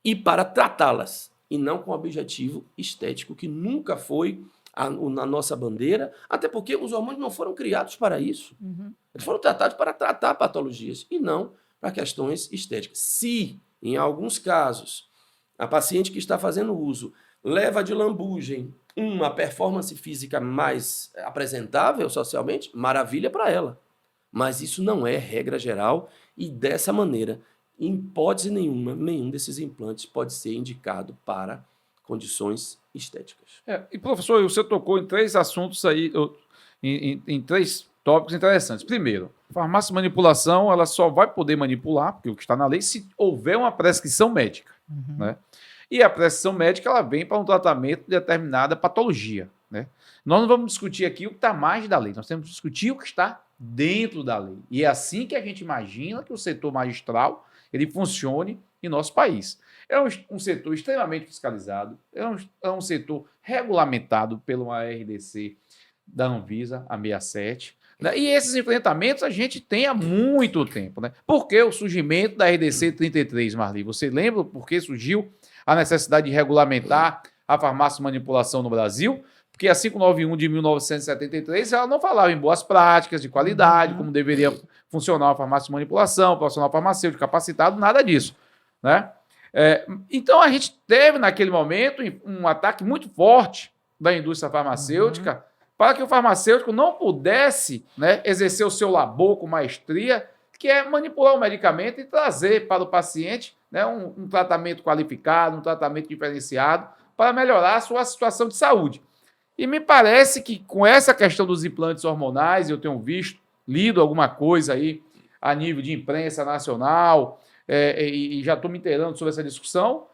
e para tratá-las, e não com objetivo estético, que nunca foi na nossa bandeira, até porque os hormônios não foram criados para isso. Uhum. Eles foram tratados para tratar patologias e não para questões estéticas. Se, em alguns casos, a paciente que está fazendo uso leva de lambugem uma performance física mais apresentável socialmente, maravilha para ela. Mas isso não é regra geral e, dessa maneira, em hipótese nenhuma, nenhum desses implantes pode ser indicado para condições estéticas. E, professor, você tocou em 3 assuntos aí, em 3 tópicos interessantes. Primeiro, farmácia de manipulação, ela só vai poder manipular, porque o que está na lei, se houver uma prescrição médica. Uhum. Né? E a prescrição médica, ela vem para um tratamento de determinada patologia. Né? Nós não vamos discutir aqui o que está mais da lei, nós temos que discutir o que está dentro da lei. E é assim que a gente imagina que o setor magistral ele funcione em nosso país. É um setor extremamente fiscalizado, é um setor regulamentado pela RDC da Anvisa, a 67. Né? E esses enfrentamentos a gente tem há muito tempo. Né? Por que o surgimento da RDC 33, Marli? Você lembra por que surgiu a necessidade de regulamentar a farmácia de manipulação no Brasil? Porque a 591 de 1973 ela não falava em boas práticas, de qualidade, como deveria funcionar uma farmácia de manipulação, profissional farmacêutico capacitado, nada disso. Né? Então a gente teve naquele momento um ataque muito forte da indústria farmacêutica para que o farmacêutico não pudesse, né, exercer o seu labor com maestria, que é manipular o medicamento e trazer para o paciente, né, um tratamento qualificado, um tratamento diferenciado para melhorar a sua situação de saúde. E me parece que com essa questão dos implantes hormonais, eu tenho lido alguma coisa aí a nível de imprensa nacional, e já estou me inteirando sobre essa discussão,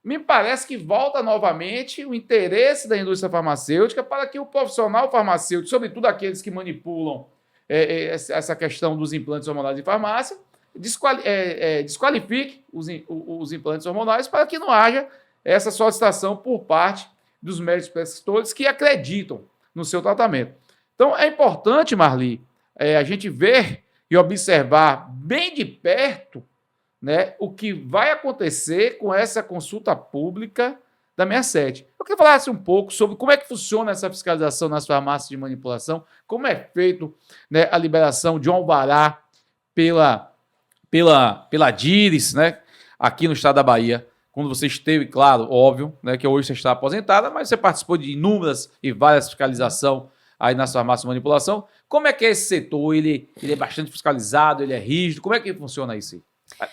me parece que volta novamente o interesse da indústria farmacêutica para que o profissional farmacêutico, sobretudo aqueles que manipulam essa questão dos implantes hormonais em farmácia, desqualifique os implantes hormonais para que não haja essa solicitação por parte dos médicos prescritores que acreditam no seu tratamento. Então, é importante, Marli, a gente ver e observar bem de perto, né, o que vai acontecer com essa consulta pública da 67. Eu queria falar um pouco sobre como é que funciona essa fiscalização nas farmácias de manipulação, como é feito, né, a liberação de um alvará pela DIRES, né, aqui no estado da Bahia, quando você esteve, claro, óbvio, né, que hoje você está aposentada, mas você participou de inúmeras e várias fiscalizações aí nas farmácias de manipulação. Como é que é esse setor? Ele é bastante fiscalizado, ele é rígido, como é que funciona isso aí?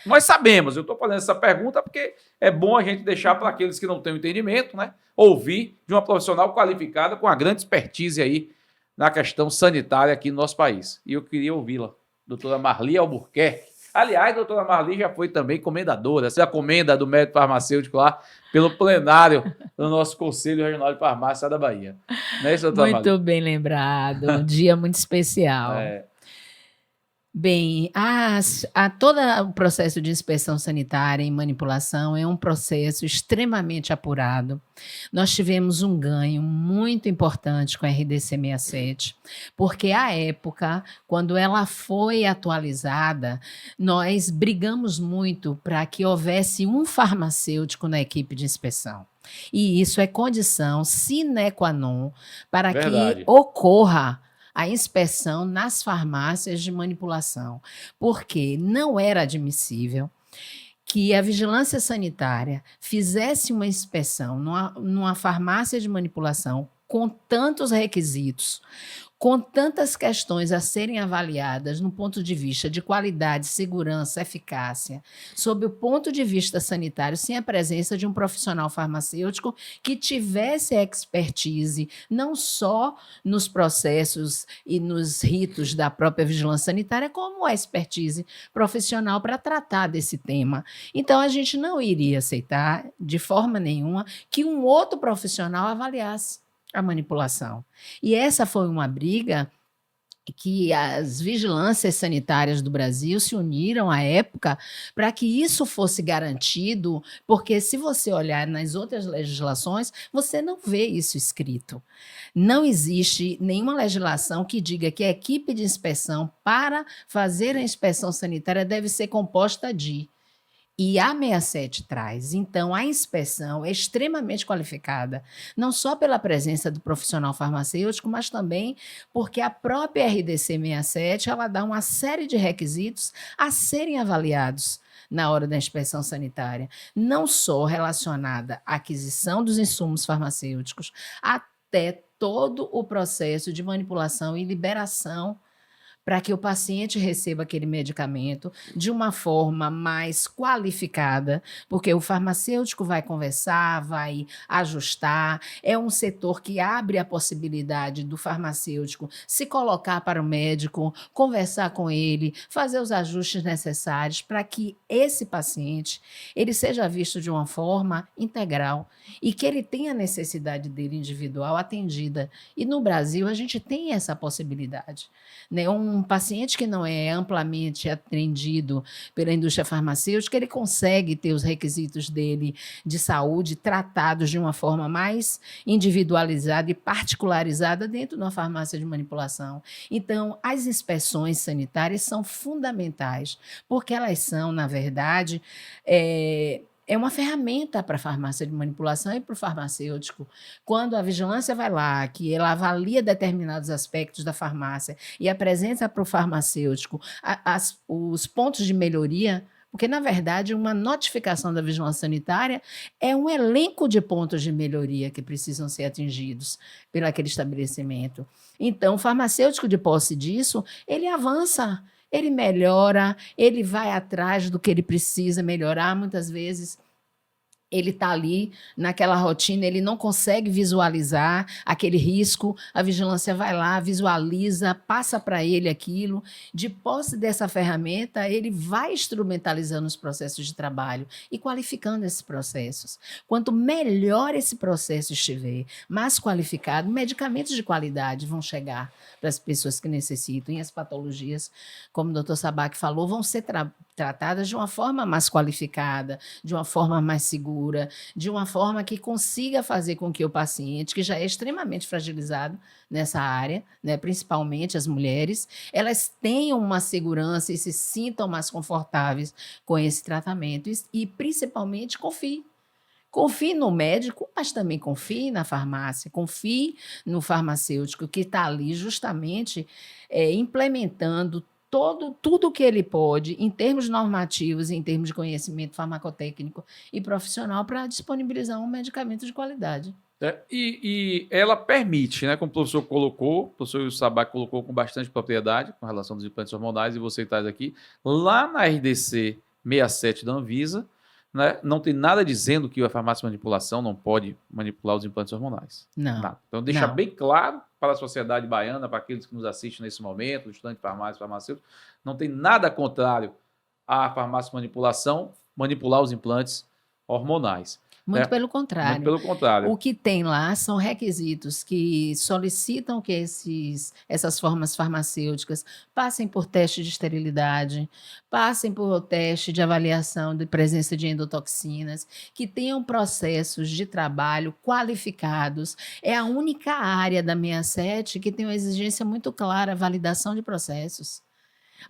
Nós sabemos, eu estou fazendo essa pergunta porque é bom a gente deixar para aqueles que não têm o entendimento, né, ouvir de uma profissional qualificada com uma grande expertise aí na questão sanitária aqui no nosso país. E eu queria ouvi-la, doutora Marli Albuquerque. Aliás, a doutora Marli já foi também comendadora, essa é a comenda do médico farmacêutico lá pelo plenário do nosso Conselho Regional de Farmácia da Bahia. Não é isso, doutora Marli? Muito bem lembrado, um dia muito especial. Bem, todo o processo de inspeção sanitária e manipulação é um processo extremamente apurado. Nós tivemos um ganho muito importante com a RDC 67, porque à época, quando ela foi atualizada, nós brigamos muito para que houvesse um farmacêutico na equipe de inspeção. E isso é condição sine qua non para que ocorra a inspeção nas farmácias de manipulação, porque não era admissível que a vigilância sanitária fizesse uma inspeção numa farmácia de manipulação com tantos requisitos, com tantas questões a serem avaliadas no ponto de vista de qualidade, segurança, eficácia, sob o ponto de vista sanitário, sem a presença de um profissional farmacêutico que tivesse expertise, não só nos processos e nos ritos da própria vigilância sanitária, como a expertise profissional para tratar desse tema. Então, a gente não iria aceitar, de forma nenhuma, que um outro profissional avaliasse a manipulação. E essa foi uma briga que as vigilâncias sanitárias do Brasil se uniram à época para que isso fosse garantido, porque se você olhar nas outras legislações, você não vê isso escrito. Não existe nenhuma legislação que diga que a equipe de inspeção para fazer a inspeção sanitária deve ser composta de. E a 67 traz. Então, a inspeção é extremamente qualificada, não só pela presença do profissional farmacêutico, mas também porque a própria RDC 67 ela dá uma série de requisitos a serem avaliados na hora da inspeção sanitária, não só relacionada à aquisição dos insumos farmacêuticos, até todo o processo de manipulação e liberação para que o paciente receba aquele medicamento de uma forma mais qualificada, porque o farmacêutico vai conversar, vai ajustar. É um setor que abre a possibilidade do farmacêutico se colocar para o médico, conversar com ele, fazer os ajustes necessários para que esse paciente ele seja visto de uma forma integral e que ele tenha a necessidade dele individual atendida. E no Brasil a gente tem essa possibilidade, né? Um paciente que não é amplamente atendido pela indústria farmacêutica, ele consegue ter os requisitos dele de saúde tratados de uma forma mais individualizada e particularizada dentro de uma farmácia de manipulação. Então, as inspeções sanitárias são fundamentais, porque elas são, na verdade, é uma ferramenta para a farmácia de manipulação e para o farmacêutico. Quando a vigilância vai lá, que ela avalia determinados aspectos da farmácia e apresenta para o farmacêutico os pontos de melhoria, porque, na verdade, uma notificação da vigilância sanitária é um elenco de pontos de melhoria que precisam ser atingidos pelo aquele estabelecimento. Então, o farmacêutico, de posse disso, ele avança, ele melhora, ele vai atrás do que ele precisa melhorar. Muitas vezes ele está ali naquela rotina, ele não consegue visualizar aquele risco, a vigilância vai lá, visualiza, passa para ele aquilo. De posse dessa ferramenta, ele vai instrumentalizando os processos de trabalho e qualificando esses processos. Quanto melhor esse processo estiver, mais qualificado, medicamentos de qualidade vão chegar para as pessoas que necessitam. E as patologias, como o doutor Sabac falou, vão ser tratadas de uma forma mais qualificada, de uma forma mais segura, de uma forma que consiga fazer com que o paciente, que já é extremamente fragilizado nessa área, né, principalmente as mulheres, elas tenham uma segurança e se sintam mais confortáveis com esse tratamento e principalmente confie. Confie no médico, mas também confie na farmácia, confie no farmacêutico que está ali justamente implementando tudo o que ele pode, em termos normativos, em termos de conhecimento farmacotécnico e profissional, para disponibilizar um medicamento de qualidade. E ela permite, né, como o professor colocou, o professor Sabac colocou com bastante propriedade com relação dos implantes hormonais, e você traz aqui, lá na RDC 67 da Anvisa, né, não tem nada dizendo que a farmácia de manipulação não pode manipular os implantes hormonais. Não. Nada. Então, deixa bem claro para a sociedade baiana, para aqueles que nos assistem nesse momento, os estudantes de farmácia, farmacêuticos, não tem nada contrário à farmácia de manipulação manipular os implantes hormonais. Muito pelo contrário. Muito pelo contrário. O que tem lá são requisitos que solicitam que essas formas farmacêuticas passem por teste de esterilidade, passem por teste de avaliação de presença de endotoxinas, que tenham processos de trabalho qualificados. É a única área da 67 que tem uma exigência muito clara, a validação de processos.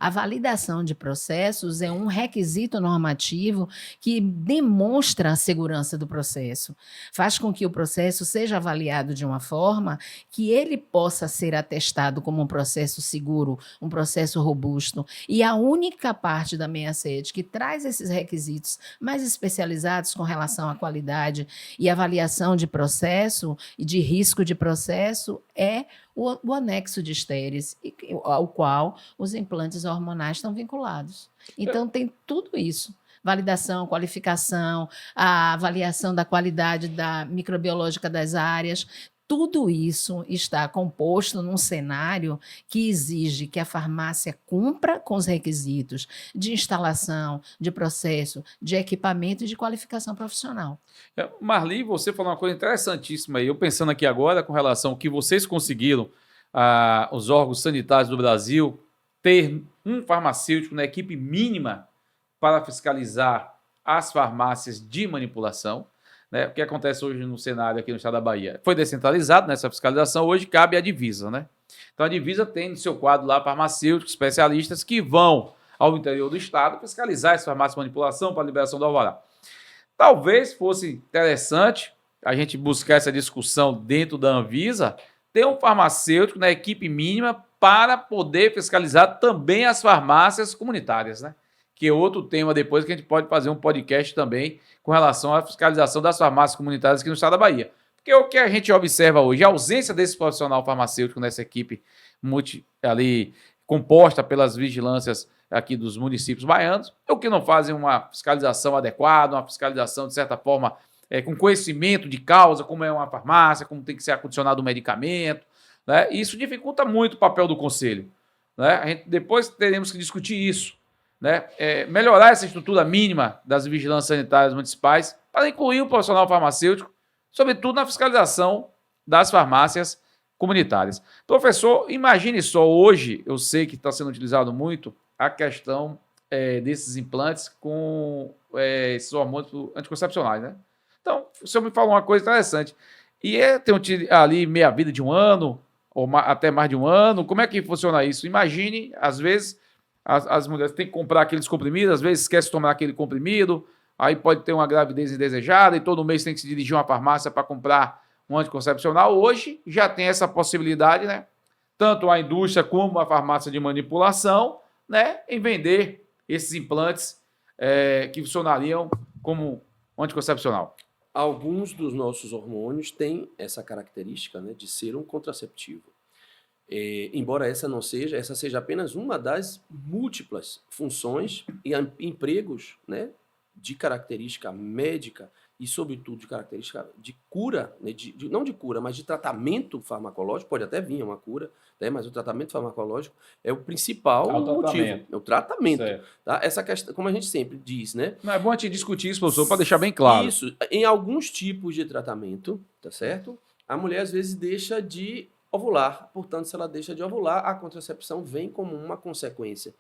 A validação de processos é um requisito normativo que demonstra a segurança do processo, faz com que o processo seja avaliado de uma forma que ele possa ser atestado como um processo seguro, um processo robusto. E a única parte da 67 que traz esses requisitos mais especializados com relação à qualidade e avaliação de processo e de risco de processo é o anexo de estéreis, ao qual os implantes hormonais estão vinculados. Então, tem tudo isso. Validação, qualificação, a avaliação da qualidade da microbiológica das áreas, tudo isso está composto num cenário que exige que a farmácia cumpra com os requisitos de instalação, de processo, de equipamento e de qualificação profissional. Marli, você falou uma coisa interessantíssima aí. Eu pensando aqui agora com relação ao que vocês conseguiram, os órgãos sanitários do Brasil, ter um farmacêutico na equipe mínima para fiscalizar as farmácias de manipulação. Né? O que acontece hoje no cenário aqui no estado da Bahia? Foi descentralizado nessa fiscalização, hoje cabe à divisa. Né? Então a divisa tem no seu quadro lá farmacêuticos, especialistas que vão ao interior do estado, fiscalizar essa farmácia de manipulação para a liberação do alvará. Talvez fosse interessante a gente buscar essa discussão dentro da Anvisa, ter um farmacêutico na equipe mínima para poder fiscalizar também as farmácias comunitárias, né? Que é outro tema depois que a gente pode fazer um podcast também com relação à fiscalização das farmácias comunitárias aqui no estado da Bahia. Porque o que a gente observa hoje, a ausência desse profissional farmacêutico nessa equipe ali composta pelas vigilâncias aqui dos municípios baianos, é o que não fazem uma fiscalização adequada, uma fiscalização, de certa forma, com conhecimento de causa, como é uma farmácia, como tem que ser acondicionado o medicamento, né? E isso dificulta muito o papel do conselho, né? A gente depois teremos que discutir isso, né? Melhorar essa estrutura mínima das vigilâncias sanitárias municipais para incluir o profissional farmacêutico, sobretudo na fiscalização das farmácias comunitárias. Professor, imagine só, hoje, eu sei que está sendo utilizado muito a questão desses implantes com esses hormônios anticoncepcionais, né? Então, o senhor me falou uma coisa interessante. E tem ali meia vida de um ano, ou até mais de um ano, como é que funciona isso? Imagine, às vezes, as mulheres têm que comprar aqueles comprimidos, às vezes esquece de tomar aquele comprimido, aí pode ter uma gravidez indesejada e todo mês tem que se dirigir a uma farmácia para comprar um anticoncepcional. Hoje já tem essa possibilidade, né? Tanto a indústria como a farmácia de manipulação, né, em vender esses implantes que funcionariam como anticoncepcional. Alguns dos nossos hormônios têm essa característica, né, de ser um contraceptivo. Embora essa seja apenas uma das múltiplas funções e empregos, né, de característica médica e, sobretudo, de característica de cura, né, não de cura, mas de tratamento farmacológico, pode até vir uma cura, né, mas o tratamento farmacológico é o principal motivo. É o tratamento. Tá? Essa questão, como a gente sempre diz, né? Não é bom a gente discutir isso, professor, para deixar bem claro. Isso. Em alguns tipos de tratamento, tá certo? A mulher, às vezes, deixa de ovular. Portanto, se ela deixa de ovular, a contracepção vem como uma consequência.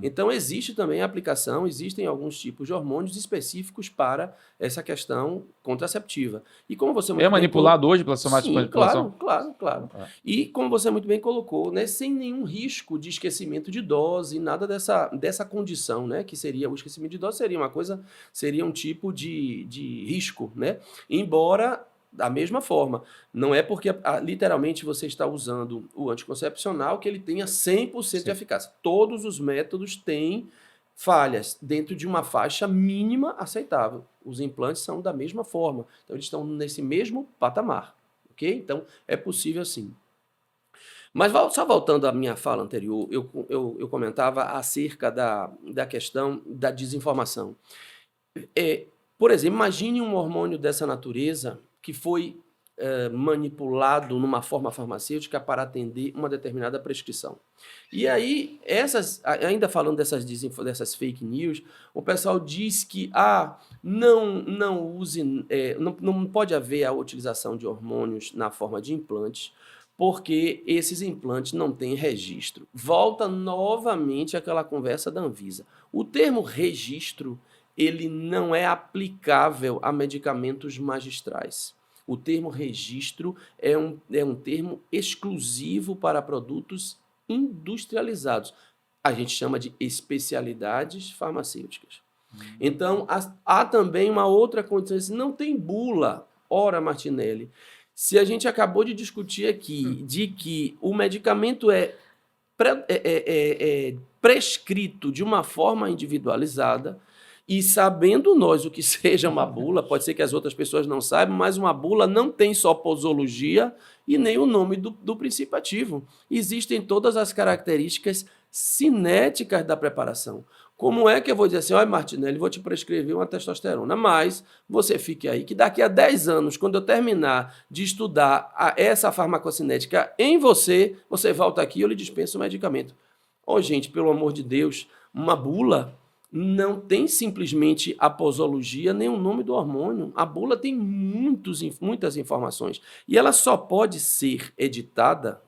Então, existe também a aplicação, existem alguns tipos de hormônios específicos para essa questão contraceptiva. E como você muito manipulado hoje pela farmácia de manipulação? Claro. E como você muito bem colocou, né, sem nenhum risco de esquecimento de dose, nada dessa condição, né, que seria o esquecimento de dose, seria um tipo de risco, né? Embora da mesma forma, não é porque literalmente você está usando o anticoncepcional que ele tenha 100% de eficácia. Todos os métodos têm falhas dentro de uma faixa mínima aceitável. Os implantes são da mesma forma, então eles estão nesse mesmo patamar, ok? Então é possível sim. Mas só voltando à minha fala anterior, eu comentava acerca da questão da desinformação. Por exemplo, imagine um hormônio dessa natureza que foi manipulado numa forma farmacêutica para atender uma determinada prescrição. E aí, ainda falando dessas fake news, o pessoal diz que não pode haver a utilização de hormônios na forma de implantes, porque esses implantes não têm registro. Volta novamente àquela conversa da Anvisa. O termo registro ele não é aplicável a medicamentos magistrais. O termo registro é um termo exclusivo para produtos industrializados. A gente chama de especialidades farmacêuticas. Então, há também uma outra condição, não tem bula. Ora, Martinelli, se a gente acabou de discutir aqui de que o medicamento é prescrito de uma forma individualizada, e sabendo nós o que seja uma bula, pode ser que as outras pessoas não saibam, mas uma bula não tem só posologia e nem o nome do princípio ativo. Existem todas as características cinéticas da preparação. Como é que eu vou dizer assim, olha, Martinelli, vou te prescrever uma testosterona, mas você fique aí que daqui a 10 anos, quando eu terminar de estudar essa farmacocinética em você volta aqui e eu lhe dispenso o medicamento. Gente, pelo amor de Deus, uma bula não tem simplesmente a posologia nem o nome do hormônio. A bula tem muitas informações e ela só pode ser editada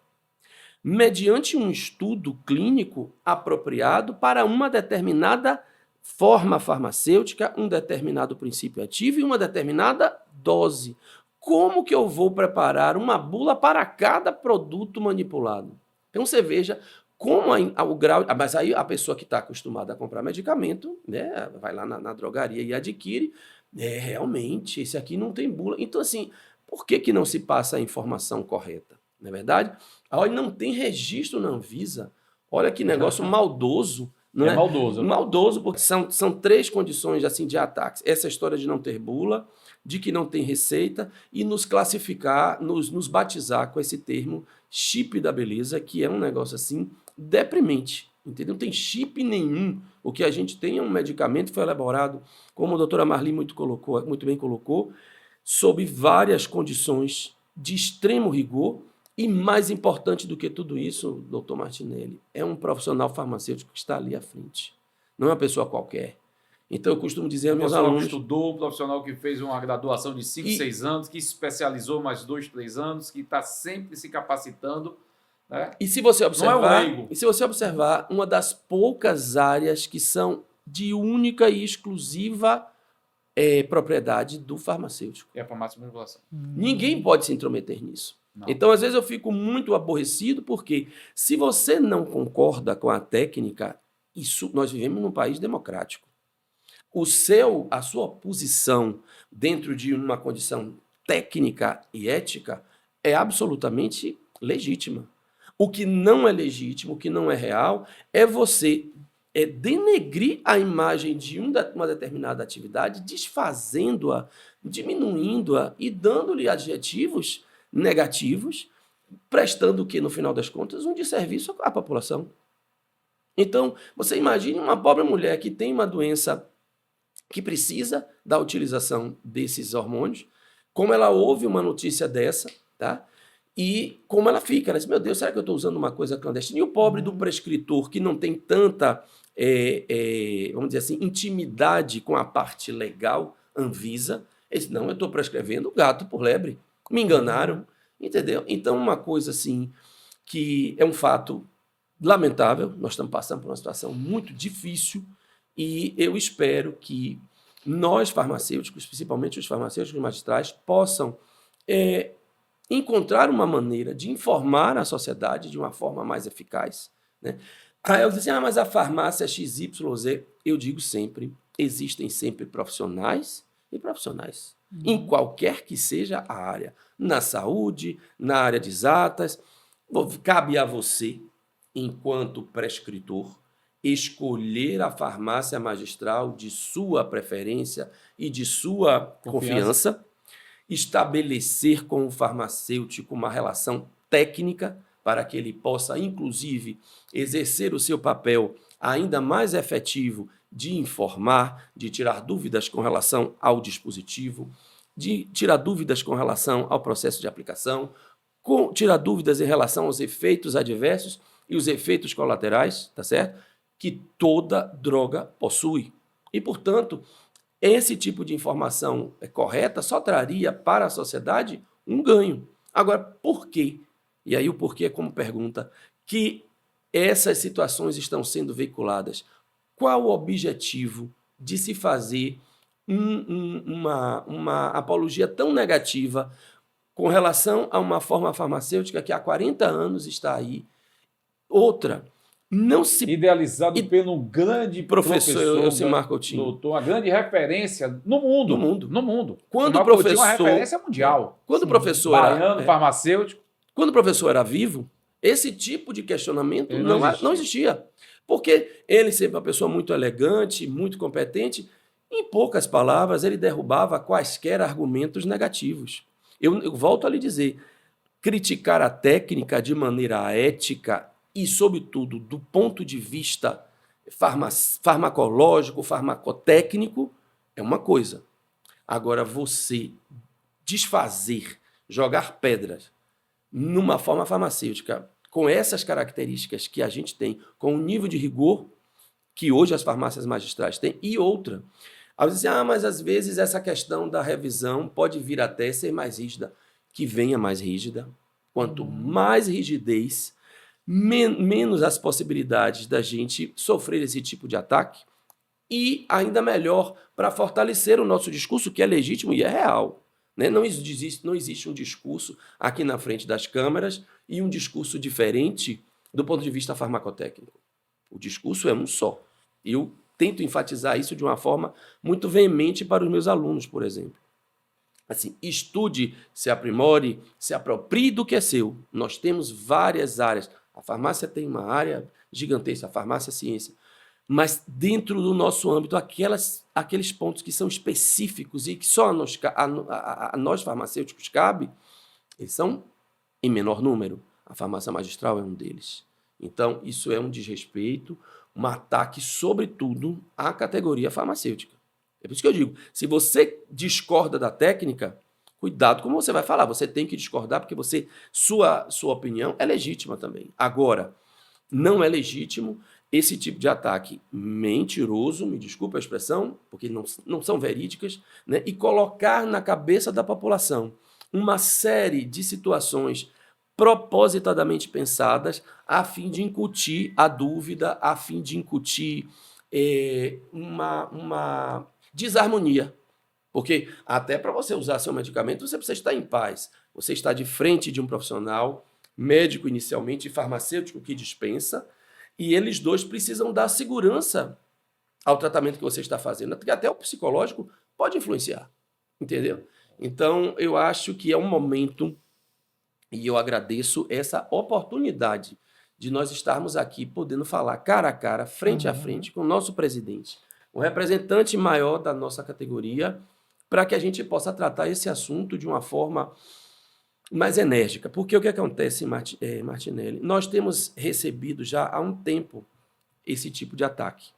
mediante um estudo clínico apropriado para uma determinada forma farmacêutica, um determinado princípio ativo e uma determinada dose. Como que eu vou preparar uma bula para cada produto manipulado? Então você veja como o grau... Mas aí a pessoa que está acostumada a comprar medicamento, né, vai lá na drogaria e adquire, realmente, esse aqui não tem bula. Então, assim, por que não se passa a informação correta? Não é verdade? Olha, não tem registro na Anvisa. Olha que negócio maldoso. Não é? Maldoso. Maldoso, porque são 3 condições assim, de ataques. Essa história de não ter bula, de que não tem receita e nos classificar, nos batizar com esse termo chip da beleza, que é um negócio assim deprimente. Entendeu? Não tem chip nenhum. O que a gente tem é um medicamento que foi elaborado, como a doutora Marli muito bem colocou, sob várias condições de extremo rigor. E mais importante do que tudo isso, doutor Martinelli, é um profissional farmacêutico que está ali à frente. Não é uma pessoa qualquer. Então, eu costumo dizer aos meus alunos... Um profissional que estudou, um profissional que fez uma graduação de 5, 6 anos, que se especializou mais 2, 3 anos, que está sempre se capacitando. Né? E se você observar, não é um leigo. E se você observar, uma das poucas áreas que são de única e exclusiva propriedade do farmacêutico. É a farmácia de manipulação. Ninguém pode se intrometer nisso. Não. Então, às vezes, eu fico muito aborrecido, porque se você não concorda com a técnica, nós vivemos num país democrático. A sua posição dentro de uma condição técnica e ética é absolutamente legítima. O que não é legítimo, o que não é real, é você denegrir a imagem de uma determinada atividade, desfazendo-a, diminuindo-a e dando-lhe adjetivos negativos, prestando o que, no final das contas, um desserviço à população. Então, você imagine uma pobre mulher que tem uma doença que precisa da utilização desses hormônios, como ela ouve uma notícia dessa, tá? E como ela fica, ela diz, meu Deus, será que eu estou usando uma coisa clandestina? E o pobre do prescritor, que não tem tanta, vamos dizer assim, intimidade com a parte legal, Anvisa, ele diz, não, eu estou prescrevendo gato por lebre. Me enganaram, entendeu? Então, uma coisa assim, que é um fato lamentável, nós estamos passando por uma situação muito difícil e eu espero que nós, farmacêuticos, principalmente os farmacêuticos magistrais, possam encontrar uma maneira de informar a sociedade de uma forma mais eficaz. Né? Aí eu disse assim, mas a farmácia XYZ, eu digo sempre, existem sempre profissionais e profissionais. Em qualquer que seja a área, na saúde, na área de exatas, cabe a você, enquanto prescritor, escolher a farmácia magistral de sua preferência e de sua confiança, estabelecer com o farmacêutico uma relação técnica para que ele possa, inclusive, exercer o seu papel ainda mais efetivo de informar, de tirar dúvidas com relação ao dispositivo, de tirar dúvidas com relação ao processo de aplicação, tirar dúvidas em relação aos efeitos adversos e os efeitos colaterais, tá certo? Que toda droga possui. E, portanto, esse tipo de informação correta só traria para a sociedade um ganho. Agora, por quê? E aí o porquê é como pergunta, que essas situações estão sendo veiculadas. Qual o objetivo de se fazer uma apologia tão negativa com relação a uma forma farmacêutica que há 40 anos está aí? Outra, não se... Idealizado pelo grande professor Elcimar Coutinho. Doutor, a grande referência no mundo. No mundo. Quando o professor... uma referência mundial. Quando o professor baiano, farmacêutico. Quando o professor era vivo, esse tipo de questionamento não existia. Porque ele sempre é uma pessoa muito elegante, muito competente. Em poucas palavras, ele derrubava quaisquer argumentos negativos. Eu volto a lhe dizer, criticar a técnica de maneira ética e, sobretudo, do ponto de vista farmacológico, farmacotécnico, é uma coisa. Agora, você desfazer, jogar pedras numa forma farmacêutica com essas características que a gente tem, com o nível de rigor que hoje as farmácias magistrais têm, e outra. Aí você diz, mas às vezes essa questão da revisão pode vir até ser mais rígida. Que venha mais rígida. Quanto mais rigidez, menos as possibilidades da gente sofrer esse tipo de ataque e, ainda melhor, para fortalecer o nosso discurso, que é legítimo e é real. Né? Não existe um discurso aqui na frente das câmeras e um discurso diferente do ponto de vista farmacotécnico. O discurso é um só. Eu tento enfatizar isso de uma forma muito veemente para os meus alunos, por exemplo. Assim, estude, se aprimore, se aproprie do que é seu. Nós temos várias áreas. A farmácia tem uma área gigantesca, a farmácia é ciência. Mas dentro do nosso âmbito, aqueles pontos que são específicos e que só a nós farmacêuticos cabe, eles são em menor número. A farmácia magistral é um deles. Então, isso é um desrespeito, um ataque, sobretudo, à categoria farmacêutica. É por isso que eu digo, se você discorda da técnica, cuidado como você vai falar. Você tem que discordar porque sua opinião é legítima também. Agora, não é legítimo esse tipo de ataque mentiroso, me desculpe a expressão, porque não são verídicas, né? E colocar na cabeça da população uma série de situações propositadamente pensadas a fim de incutir a dúvida, a fim de incutir uma desarmonia. Porque até para você usar seu medicamento, você precisa estar em paz. Você está de frente de um profissional, médico inicialmente e farmacêutico que dispensa, e eles dois precisam dar segurança ao tratamento que você está fazendo, porque até o psicológico pode influenciar, entendeu? Então, eu acho que é um momento, e eu agradeço essa oportunidade de nós estarmos aqui podendo falar cara a cara, frente a frente, com o nosso presidente, o representante maior da nossa categoria, para que a gente possa tratar esse assunto de uma forma mais enérgica. Porque o que acontece, Martinelli? Nós temos recebido já há um tempo esse tipo de ataque.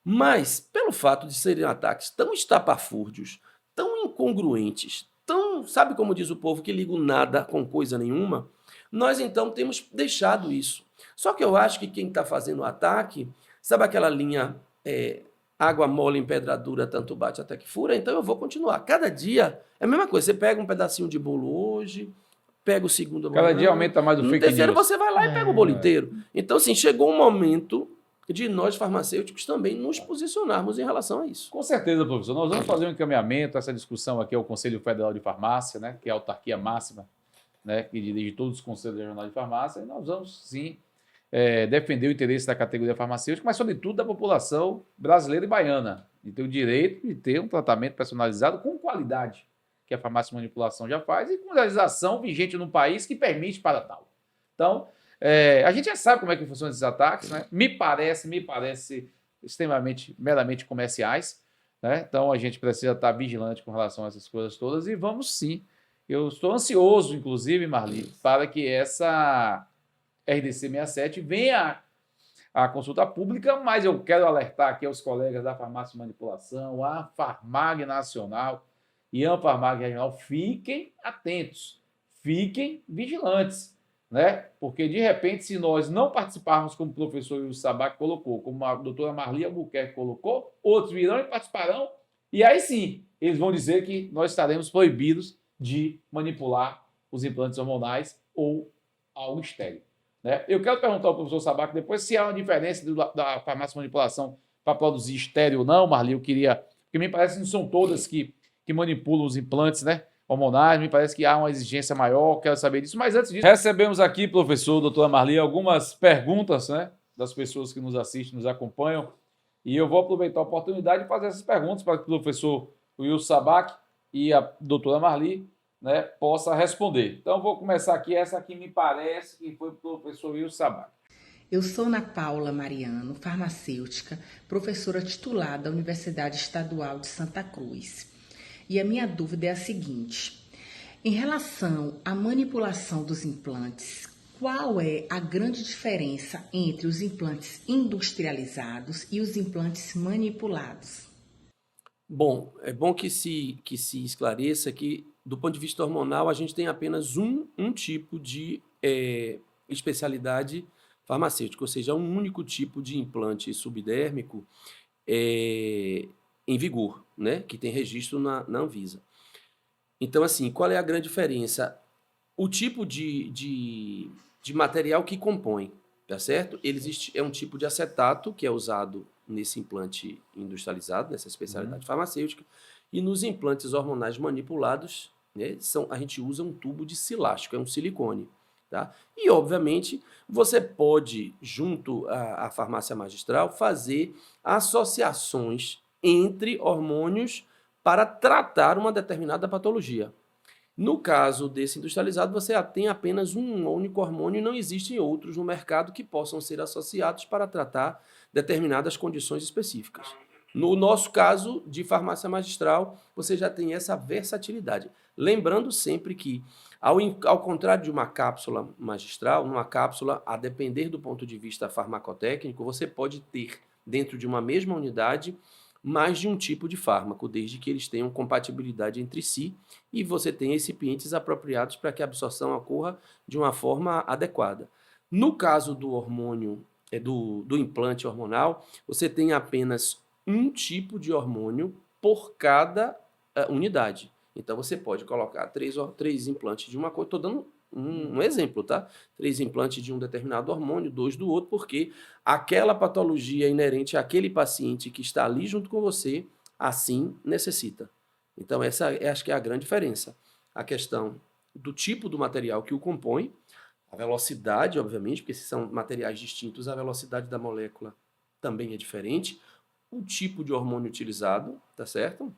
Mas, pelo fato de serem ataques tão estapafúrdios, tão incongruentes, tão, sabe como diz o povo, que liga o nada com coisa nenhuma, nós então temos deixado isso. Só que eu acho que quem está fazendo o ataque, sabe aquela linha água mole em pedra dura, tanto bate até que fura? Então eu vou continuar. Cada dia é a mesma coisa. Você pega um pedacinho de bolo hoje, pega o segundo amanhã. Cada dia aumenta mais o fake news. No terceiro você vai lá e pega o bolo inteiro. Então, assim, chegou um momento de nós, farmacêuticos, também nos posicionarmos em relação a isso. Com certeza, professor. Nós vamos fazer um encaminhamento. Essa discussão aqui é o Conselho Federal de Farmácia, né, que é a autarquia máxima, né, que dirige todos os conselhos regionais de farmácia. E nós vamos, sim, defender o interesse da categoria farmacêutica, mas, sobretudo, da população brasileira e baiana, de ter o direito de ter um tratamento personalizado com qualidade, que a farmácia de manipulação já faz, e com legislação vigente no país que permite para tal. Então, a gente já sabe como é que funcionam esses ataques, né? Me parece extremamente, meramente comerciais, né? Então, a gente precisa estar vigilante com relação a essas coisas todas e vamos sim. Eu estou ansioso, inclusive, Marli, para que essa RDC 67 venha à consulta pública, mas eu quero alertar aqui aos colegas da farmácia de manipulação, a Farmag Nacional e a Farmag Regional, fiquem atentos, fiquem vigilantes, né? Porque, de repente, se nós não participarmos, como o professor Wilson Sabac colocou, como a doutora Marli Albuquerque colocou, outros virão e participarão, e aí sim, eles vão dizer que nós estaremos proibidos de manipular os implantes hormonais ou algo estéril. Né? Eu quero perguntar ao professor Sabac depois se há uma diferença da farmácia de manipulação para produzir estéreo ou não, Marli. Eu queria, porque me parece que não são todas que manipulam os implantes, né, hormonais, me parece que há uma exigência maior, quero saber disso. Mas antes disso, recebemos aqui, professor, doutora Marli, algumas perguntas, né, das pessoas que nos assistem, nos acompanham, e eu vou aproveitar a oportunidade de fazer essas perguntas para que o professor Wilson Sabac e a doutora Marli, né, possa responder. Então, vou começar aqui. Essa aqui me parece que foi para o professor Wilson Sabac. Eu sou Ana Paula Mariano, farmacêutica, professora titular da Universidade Estadual de Santa Cruz. E a minha dúvida é a seguinte: em relação à manipulação dos implantes, qual é a grande diferença entre os implantes industrializados e os implantes manipulados? Bom, é bom que se esclareça que, do ponto de vista hormonal, a gente tem apenas um tipo de especialidade farmacêutica, ou seja, um único tipo de implante subdérmico em vigor, né, que tem registro na Anvisa. Então, assim, qual é a grande diferença? O tipo de material que compõe, tá certo? É um tipo de acetato que é usado nesse implante industrializado, nessa especialidade farmacêutica, e nos implantes hormonais manipulados, né, a gente usa um tubo de silástico, é um silicone, Tá? E, obviamente, você pode, junto à farmácia magistral, fazer associações entre hormônios para tratar uma determinada patologia. No caso desse industrializado, você tem apenas um único hormônio e não existem outros no mercado que possam ser associados para tratar determinadas condições específicas. No nosso caso de farmácia magistral, você já tem essa versatilidade. Lembrando sempre que, ao contrário de uma cápsula magistral, numa cápsula, a depender do ponto de vista farmacotécnico, você pode ter, dentro de uma mesma unidade, mais de um tipo de fármaco, desde que eles tenham compatibilidade entre si e você tenha recipientes apropriados para que a absorção ocorra de uma forma adequada. No caso do hormônio, do implante hormonal, você tem apenas um tipo de hormônio por cada unidade. Então, você pode colocar três implantes de uma coisa. Estou dando um exemplo, tá? 3 implantes de um determinado hormônio, 2 do outro, porque aquela patologia inerente àquele paciente que está ali junto com você, assim necessita. Então, essa acho que é a grande diferença. A questão do tipo do material que o compõe, a velocidade, obviamente, porque se são materiais distintos, a velocidade da molécula também é diferente. O tipo de hormônio utilizado, tá certo?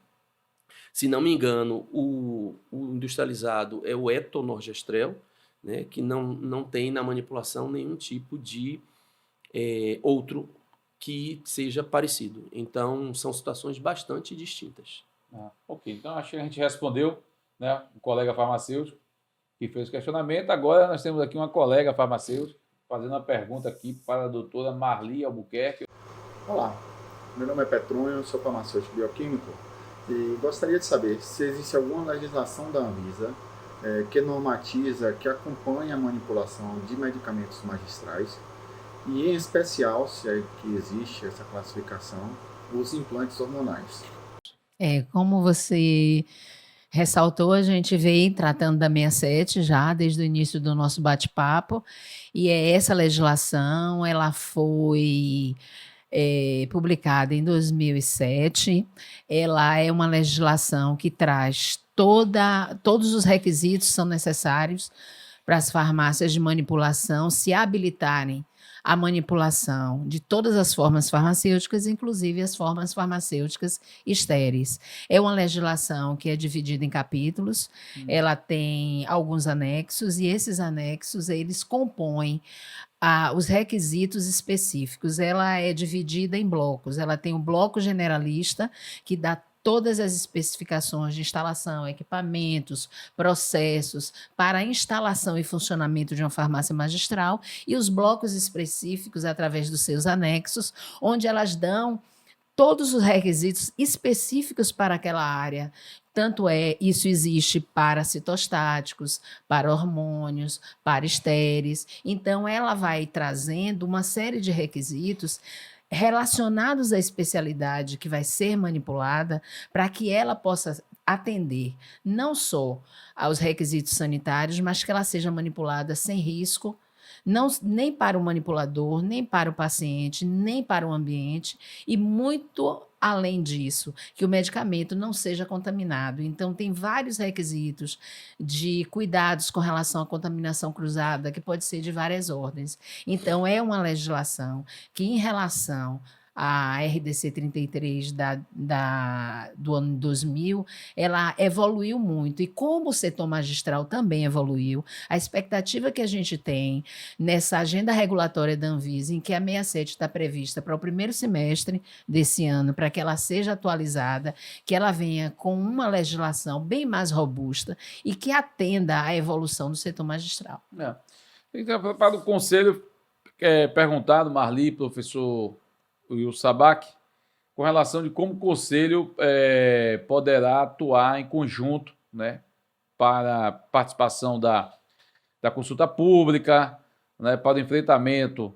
Se não me engano, o industrializado é o etonorgestrel, né, que não tem na manipulação nenhum tipo de outro que seja parecido. Então, são situações bastante distintas. Ok, então acho que a gente respondeu, né, o colega farmacêutico que fez o questionamento. Agora nós temos aqui uma colega farmacêutica fazendo uma pergunta aqui para a doutora Marli Albuquerque. Olá, meu nome é Petrônio, sou farmacêutico bioquímico e gostaria de saber se existe alguma legislação da Anvisa que normatiza, que acompanha a manipulação de medicamentos magistrais e, em especial, se é que existe essa classificação, os implantes hormonais. Como você ressaltou, a gente vem tratando da 67 já desde o início do nosso bate-papo, e essa legislação ela foi publicada em 2007. Ela é uma legislação que traz todos os requisitos que são necessários para as farmácias de manipulação se habilitarem à manipulação de todas as formas farmacêuticas, inclusive as formas farmacêuticas estéreis. É uma legislação que é dividida em capítulos, ela tem alguns anexos, e esses anexos, eles compõem os requisitos específicos. Ela é dividida em blocos. Ela tem um bloco generalista, que dá todas as especificações de instalação, equipamentos, processos para a instalação e funcionamento de uma farmácia magistral, e os blocos específicos através dos seus anexos, onde elas dão todos os requisitos específicos para aquela área. Tanto isso existe para citostáticos, para hormônios, para estéreis. Então, ela vai trazendo uma série de requisitos relacionados à especialidade que vai ser manipulada, para que ela possa atender não só aos requisitos sanitários, mas que ela seja manipulada sem risco, nem para o manipulador, nem para o paciente, nem para o ambiente, e muito além disso, que o medicamento não seja contaminado. Então, tem vários requisitos de cuidados com relação à contaminação cruzada, que pode ser de várias ordens. Então, é uma legislação que, em relação a RDC 33 do ano 2000, ela evoluiu muito. E como o setor magistral também evoluiu, a expectativa que a gente tem nessa agenda regulatória da Anvisa, em que a 67 está prevista para o primeiro semestre desse ano, para que ela seja atualizada, que ela venha com uma legislação bem mais robusta e que atenda à evolução do setor magistral. Então, para o conselho, perguntado, Marli, professor o Sabac, com relação de como o Conselho poderá atuar em conjunto, né, para a participação da consulta pública, né, para o enfrentamento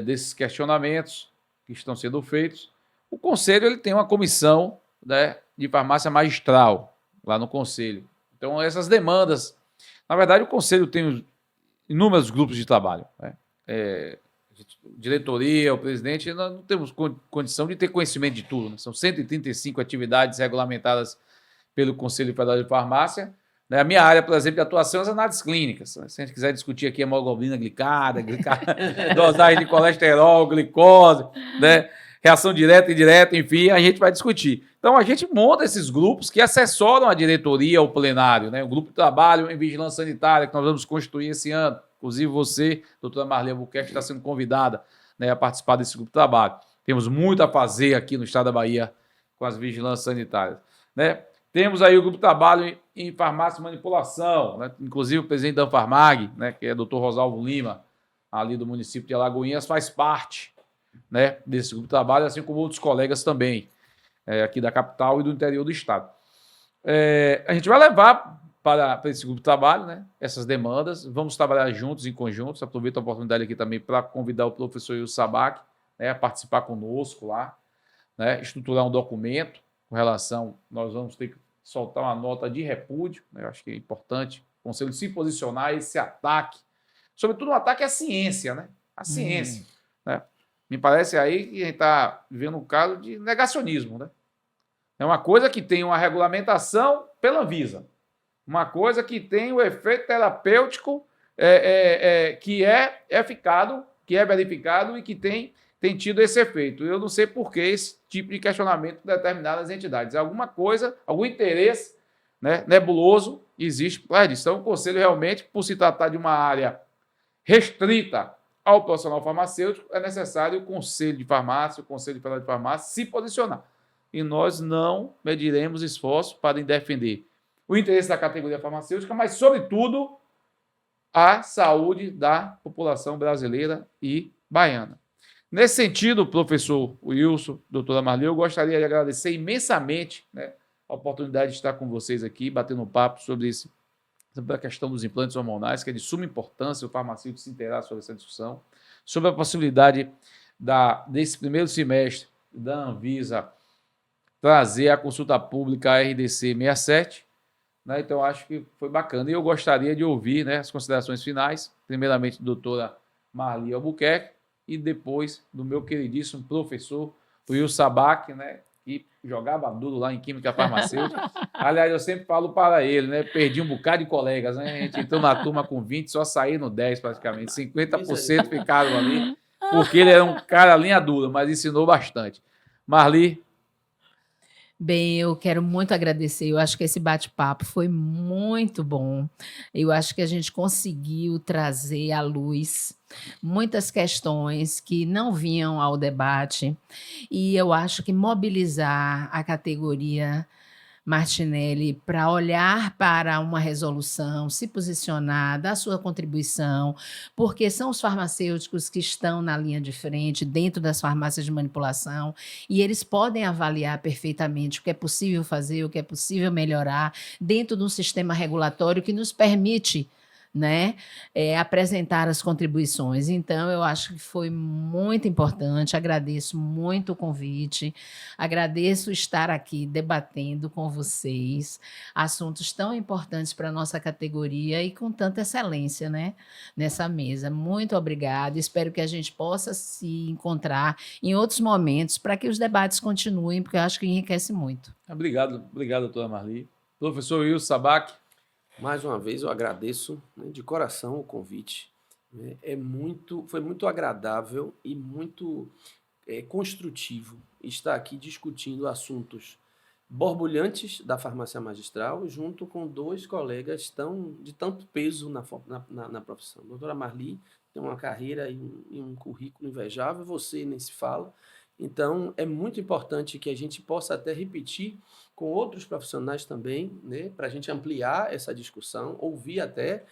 desses questionamentos que estão sendo feitos. O Conselho ele tem uma comissão, né, de farmácia magistral lá no Conselho. Então, essas demandas... Na verdade, o Conselho tem inúmeros grupos de trabalho, né? Diretoria, o presidente, nós não temos condição de ter conhecimento de tudo, né? São 135 atividades regulamentadas pelo Conselho Federal de Farmácia, Né? A minha área, por exemplo, de atuação é as análises clínicas. Né? Se a gente quiser discutir aqui hemoglobina glicada, dosagem de colesterol, glicose, né? Reação direta e indireta, enfim, a gente vai discutir. Então, a gente monta esses grupos que assessoram a diretoria, o plenário, né? O grupo de trabalho em vigilância sanitária que nós vamos constituir esse ano. Inclusive você, doutora Marli Albuquerque, está sendo convidada, né, a participar desse grupo de trabalho. Temos muito a fazer aqui no estado da Bahia com as vigilâncias sanitárias, né? Temos aí o grupo de trabalho em farmácia e manipulação, né? Inclusive o presidente da Anfarmag, né, que é o doutor Rosalvo Lima, ali do município de Alagoinhas, faz parte, né, desse grupo de trabalho, assim como outros colegas também, aqui da capital e do interior do estado. A gente vai levar para esse grupo de trabalho, né, essas demandas, vamos trabalhar juntos, em conjuntos. Aproveito a oportunidade aqui também para convidar o professor Wilson Sabac, né, a participar conosco lá, né, estruturar um documento com relação, nós vamos ter que soltar uma nota de repúdio, né, eu acho que é importante o Conselho se posicionar a esse ataque, sobretudo um ataque à ciência, né, a ciência, né. Me parece aí que a gente está vivendo um caso de negacionismo, né. É uma coisa que tem uma regulamentação pela Anvisa, uma coisa que tem o efeito terapêutico que é eficado, que é verificado e que tem tido esse efeito. Eu não sei por que esse tipo de questionamento de determinadas entidades. Alguma coisa, algum interesse, né, nebuloso existe por trás disso. Então, o Conselho realmente, por se tratar de uma área restrita ao profissional farmacêutico, é necessário o Conselho de Farmácia, o Conselho Federal de Farmácia se posicionar. E nós não mediremos esforço para defender o interesse da categoria farmacêutica, mas, sobretudo, a saúde da população brasileira e baiana. Nesse sentido, professor Wilson, doutora Marli, eu gostaria de agradecer imensamente, né, a oportunidade de estar com vocês aqui, batendo um papo sobre a questão dos implantes hormonais, que é de suma importância o farmacêutico se inteirar sobre essa discussão, sobre a possibilidade desse primeiro semestre da Anvisa trazer a consulta pública a RDC 67, né? Então, acho que foi bacana. E eu gostaria de ouvir, né, as considerações finais, primeiramente, doutora Marli Albuquerque, e depois do meu queridíssimo professor Wilson Sabac, né, que jogava duro lá em Química Farmacêutica. Aliás, eu sempre falo para ele, né, perdi um bocado de colegas, né, a gente entrou na turma com 20, só saí no 10 praticamente, 50% ficaram ali, porque ele era um cara linha dura, mas ensinou bastante. Marli. Bem, eu quero muito agradecer. Eu acho que esse bate-papo foi muito bom. Eu acho que a gente conseguiu trazer à luz muitas questões que não vinham ao debate. E eu acho que mobilizar a categoria Martinelli para olhar para uma resolução, se posicionar, dar sua contribuição, porque são os farmacêuticos que estão na linha de frente, dentro das farmácias de manipulação, e eles podem avaliar perfeitamente o que é possível fazer, o que é possível melhorar, dentro de um sistema regulatório que nos permite, né, apresentar as contribuições. Então, eu acho que foi muito importante, agradeço muito o convite, agradeço estar aqui debatendo com vocês assuntos tão importantes para a nossa categoria e com tanta excelência, né, nessa mesa. Muito obrigada, espero que a gente possa se encontrar em outros momentos para que os debates continuem, porque eu acho que enriquece muito. Obrigado, doutora Marli. Professor Wilson Sabac. Mais uma vez, eu agradeço, né, de coração o convite. Né? Foi muito agradável e muito construtivo estar aqui discutindo assuntos borbulhantes da farmácia magistral, junto com dois colegas de tanto peso na profissão. A doutora Marli tem uma carreira e um currículo invejável, você nem se fala. Então, é muito importante que a gente possa até repetir com outros profissionais também, né, para a gente ampliar essa discussão, ouvir até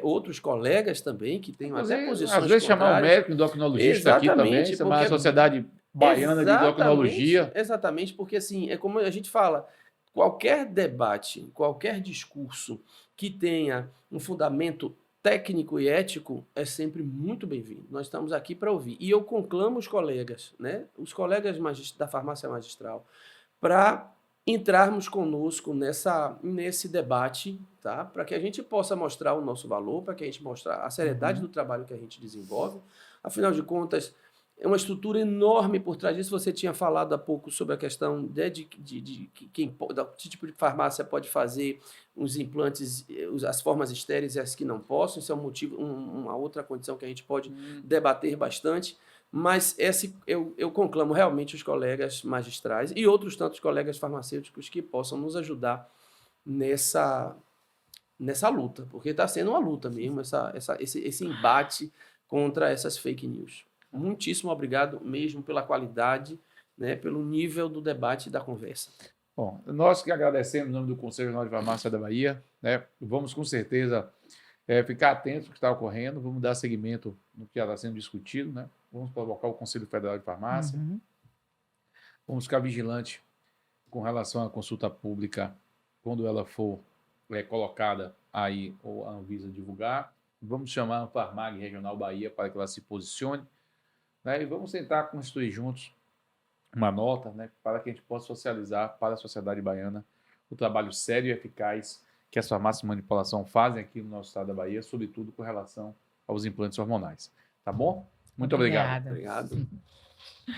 outros colegas também que tenham até posições às vezes chamar um médico endocrinologista aqui também, chamar a Sociedade Baiana de Endocrinologia. Exatamente, porque assim, é como a gente fala, qualquer debate, qualquer discurso que tenha um fundamento técnico e ético é sempre muito bem-vindo. Nós estamos aqui para ouvir. E eu conclamo os colegas, né, os colegas da farmácia magistral, para entrarmos conosco nesse debate, tá? Para que a gente possa mostrar o nosso valor, para que a gente mostre a seriedade do trabalho que a gente desenvolve. Afinal de contas, É uma estrutura enorme por trás disso. Você tinha falado há pouco sobre a questão de que tipo de farmácia pode fazer os implantes, as formas estéreis e as que não possam. Isso é um motivo, uma outra condição que a gente pode debater bastante. Mas eu conclamo realmente os colegas magistrais e outros tantos colegas farmacêuticos que possam nos ajudar nessa luta, porque está sendo uma luta mesmo, esse embate contra essas fake news. Muitíssimo obrigado mesmo pela qualidade, né, pelo nível do debate e da conversa. Bom, nós que agradecemos em nome do Conselho Regional de Farmácia da Bahia, né, vamos com certeza ficar atentos ao que está ocorrendo, vamos dar seguimento no que já está sendo discutido, né? Vamos provocar o Conselho Federal de Farmácia, vamos ficar vigilantes com relação à consulta pública, quando ela for colocada aí, ou a Anvisa divulgar, vamos chamar a Farmag Regional Bahia para que ela se posicione, né? E vamos tentar construir juntos uma nota, né, para que a gente possa socializar para a sociedade baiana o trabalho sério e eficaz que as farmácias de manipulação fazem aqui no nosso estado da Bahia, sobretudo com relação aos implantes hormonais. Tá bom? Muito obrigado. Obrigado.